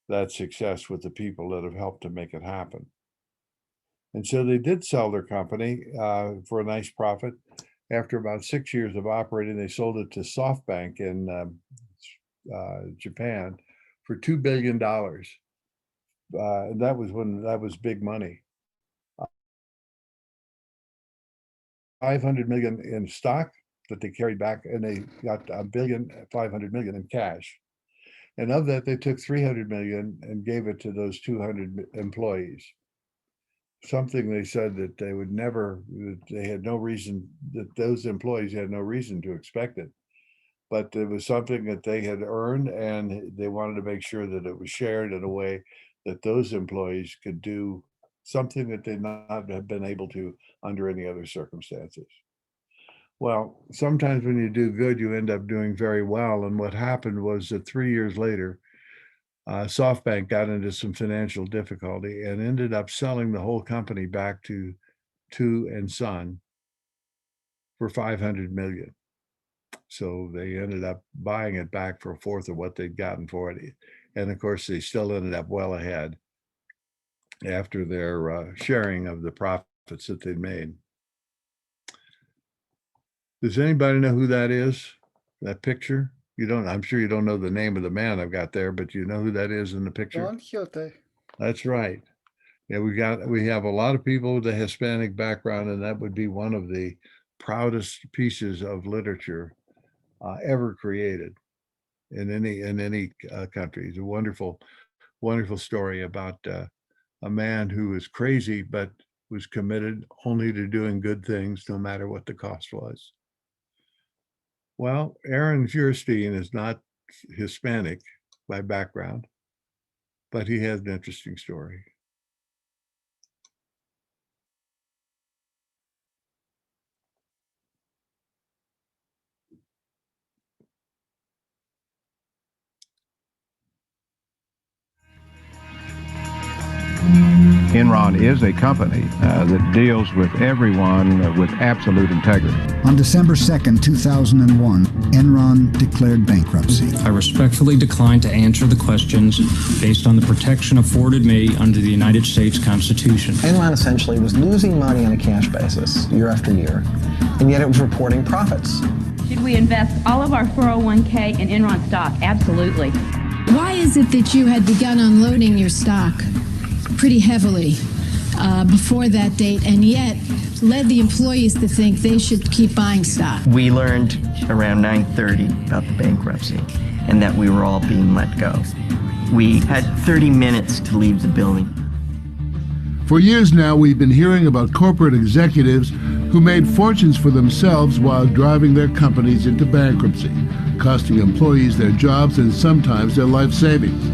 that success with the people that have helped to make it happen. And so they did sell their company for a nice profit. After about 6 years of operating, they sold it to SoftBank in Japan for $2 billion. That was big money. 500 million in stock that they carried back, and they got $1.5 billion in cash. And of that, they took 300 million and gave it to those 200 employees. Something they said that they would never, that they had no reason, that those employees had no reason to expect it. But it was something that they had earned, and they wanted to make sure that it was shared in a way that those employees could do something that they not have been able to under any other circumstances. Well, sometimes when you do good, you end up doing very well. And what happened was that 3 years later, SoftBank got into some financial difficulty and ended up selling the whole company back to Tu and Son for $500 million. So they ended up buying it back for a fourth of what they'd gotten for it. And of course, they still ended up well ahead after their sharing of the profits that they'd made. Does anybody know who that is? That picture? You don't, I'm sure you don't know the name of the man I've got there, but you know who that is in the picture? Don Quixote. That's right. Yeah, we have a lot of people with a Hispanic background, and that would be one of the proudest pieces of literature ever created in any country. It's a wonderful, wonderful story about a man who was crazy but was committed only to doing good things, no matter what the cost was. Well, Aaron Feuerstein is not Hispanic by background, but he has an interesting story. Enron is a company that deals with everyone with absolute integrity. On December 2nd, 2001, Enron declared bankruptcy. I respectfully decline to answer the questions based on the protection afforded me under the United States Constitution. Enron essentially was losing money on a cash basis year after year, and yet it was reporting profits. Should we invest all of our 401k in Enron stock? Absolutely. Why is it that you had begun unloading your stock pretty heavily before that date, and yet led the employees to think they should keep buying stock? We learned around 9:30 about the bankruptcy and that we were all being let go. We had 30 minutes to leave the building. For years now, we've been hearing about corporate executives who made fortunes for themselves while driving their companies into bankruptcy, costing employees their jobs and sometimes their life savings.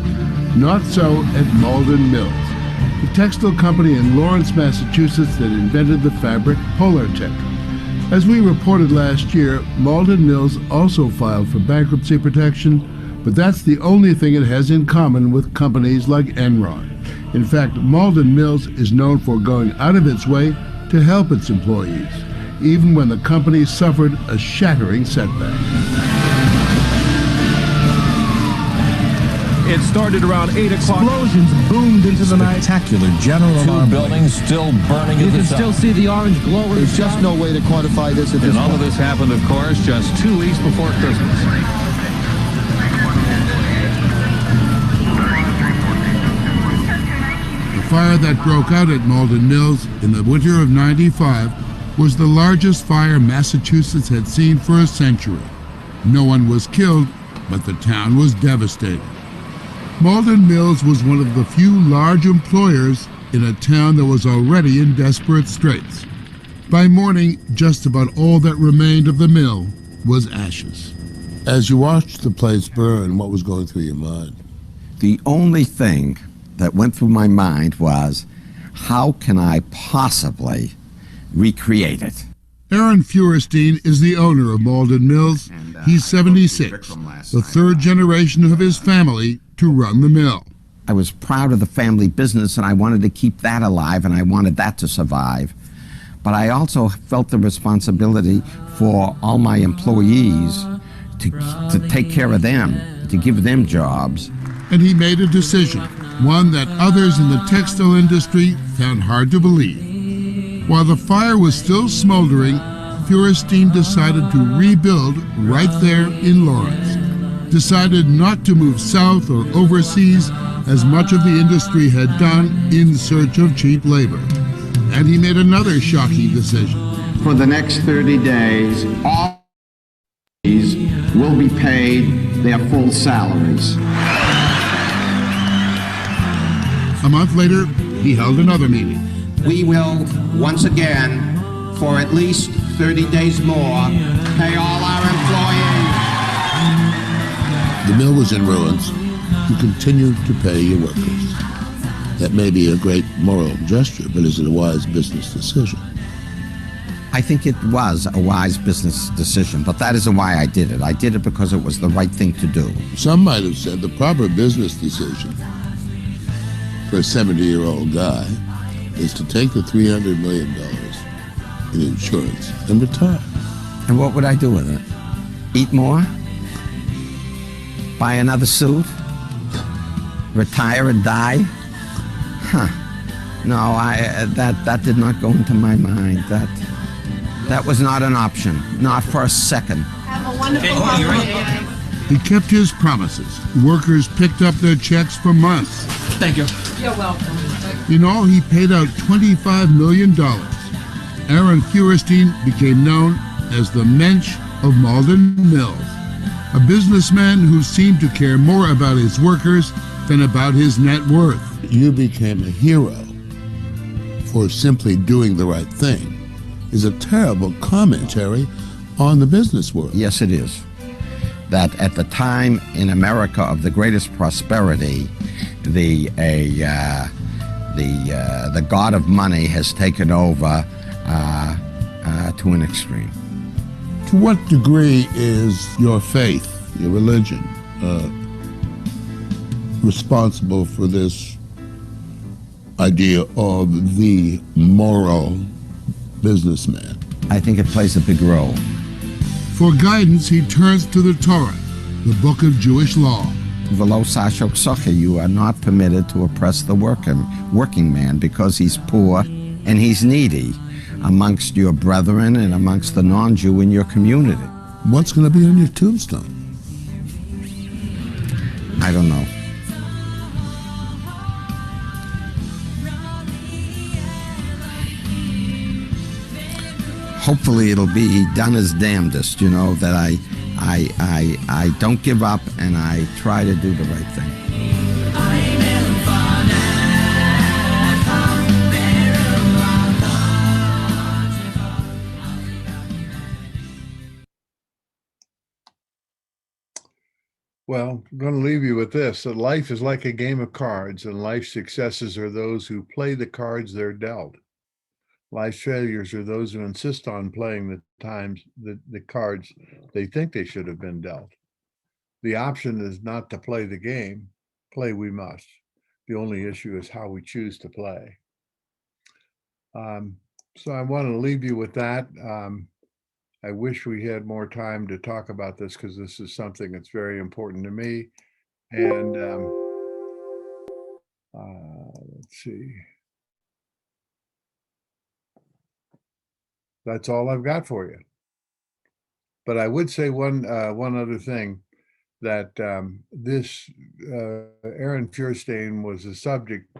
Not so at Malden Mills, the textile company in Lawrence, Massachusetts that invented the fabric Polartec. As we reported last year, Malden Mills also filed for bankruptcy protection, but that's the only thing it has in common with companies like Enron. In fact, Malden Mills is known for going out of its way to help its employees, even when the company suffered a shattering setback. It started around 8 o'clock. Explosions boomed into the night. Spectacular general alarm. Two buildings still burning. You can still see the orange glow. There's just no way to quantify this at this And all point. of this happened, of course, just 2 weeks before Christmas. The fire that broke out at Malden Mills in the winter of '95 was the largest fire Massachusetts had seen for a century. No one was killed, but the town was devastated. Malden Mills was one of the few large employers in a town that was already in desperate straits. By morning, just about all that remained of the mill was ashes. As you watched the place burn, what was going through your mind? The only thing that went through my mind was, how can I possibly recreate it? Aaron Feuerstein is the owner of Malden Mills. He's 76, the third generation of his family to run the mill. I was proud of the family business and I wanted to keep that alive and I wanted that to survive. But I also felt the responsibility for all my employees to take care of them, to give them jobs. And he made a decision, one that others in the textile industry found hard to believe. While the fire was still smoldering, Feuerstein decided to rebuild right there in Lawrence. Decided not to move south or overseas as much of the industry had done in search of cheap labor. And he made another shocking decision. For the next 30 days, all employees will be paid their full salaries. A month later, he held another meeting. We will, once again, for at least 30 days more, pay all our employees. The mill was in ruins. You continued to pay your workers. That may be a great moral gesture, but is it a wise business decision? I think it was a wise business decision, but that isn't why I did it. I did it because it was the right thing to do. Some might have said the proper business decision for a 70-year-old guy is to take the $300 million in insurance and retire. And what would I do with it? Eat more? Buy another suit? Retire and die? Huh. No, that did not go into my mind. That was not an option, not for a second. Have a wonderful holiday. He kept his promises. Workers picked up their checks for months. Thank you. You're welcome. In all, he paid out $25 million. Aaron Feuerstein became known as the Mensch of Malden Mills, a businessman who seemed to care more about his workers than about his net worth. You became a hero for simply doing the right thing is a terrible commentary on the business world. Yes, it is. That at the time in America of the greatest prosperity, the god of money has taken over to an extreme. To what degree is your faith, your religion, responsible for this idea of the moral businessman? I think it plays a big role. For guidance, he turns to the Torah, the book of Jewish law. V'lo sashok socher, you are not permitted to oppress the working man because he's poor and he's needy amongst your brethren and amongst the non-Jew in your community. What's going to be on your tombstone? I don't know. Hopefully it'll be he done his damnedest, you know, that I don't give up and I try to do the right thing. Well, I'm going to leave you with this, that life is like a game of cards, and life's successes are those who play the cards they're dealt. Life's failures are those who insist on playing the cards they think they should have been dealt. The option is not to play the game. Play we must. The only issue is how we choose to play. So I want to leave you with that. I wish we had more time to talk about this because this is something that's very important to me. And let's see. That's all I've got for you. But I would say one other thing, that this Aaron Feuerstein was the subject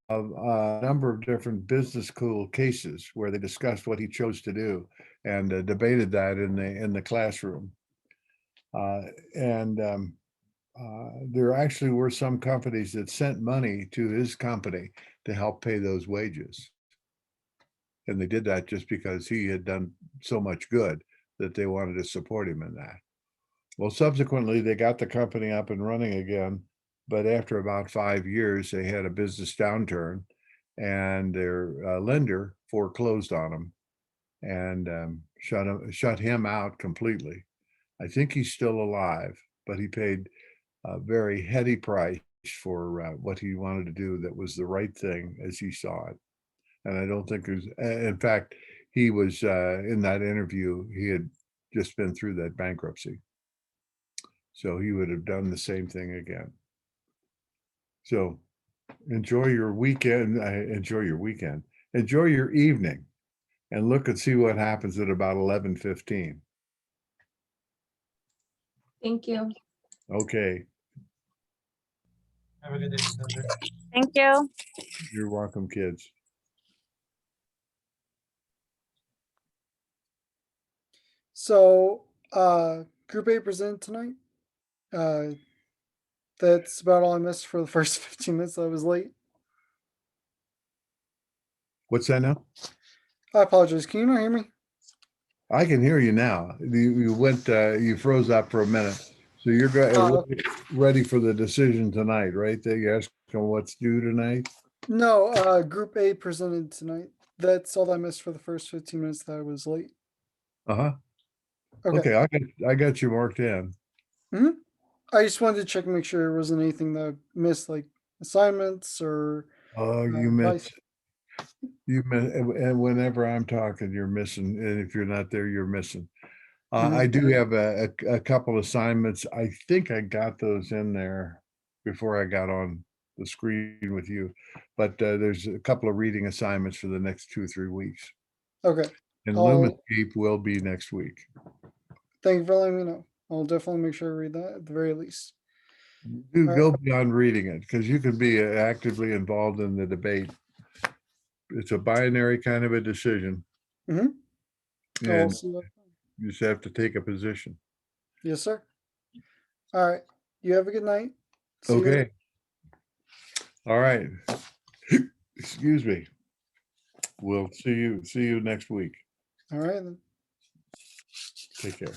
of a number of different business school cases where they discussed what he chose to do and debated that in the classroom. There actually were some companies that sent money to his company to help pay those wages. And they did that just because he had done so much good that they wanted to support him in that. Well, subsequently, they got the company up and running again, but after about 5 years, they had a business downturn and their lender foreclosed on them and shut him out completely. I think he's still alive, but he paid a very heady price for what he wanted to do that was the right thing as he saw it. And I don't think there's, in fact, he was in that interview, he had just been through that bankruptcy. So he would have done the same thing again. So enjoy your weekend, enjoy your evening, and look and see what happens at about 11:15. Thank you. Okay, Have a good day, Sandra. Thank you. you're welcome, kids. So, Group A presented tonight. That's about all I missed for the first 15 minutes. I was late. What's that now? I apologize. Can you not hear me? I can hear you now. You froze up for a minute. So you're ready for the decision tonight, right? That you're asking what's due tonight? No, Group A presented tonight. That's all I missed for the first 15 minutes that I was late. Uh-huh. Okay. Okay, I got you marked in. I just wanted to check and make sure there wasn't anything that I missed, like assignments or Oh, you advice. miss, and whenever I'm talking, you're missing, and if you're not there, you're missing. I do have a couple assignments. I think I got those in there before I got on the screen with you, but there's a couple of reading assignments for the next 2 or 3 weeks. Okay. And I'll- Lumascape will be next week. Thank you for letting me know. I'll definitely make sure I read that at the very least. Do All go beyond reading it, because you can be actively involved in the debate. It's a binary kind of a decision. I'll And see what. you just have to take a position. Yes, sir. All right. You have a good night. See you. Okay. All right. Excuse me. We'll see you next week. All right then. Take care.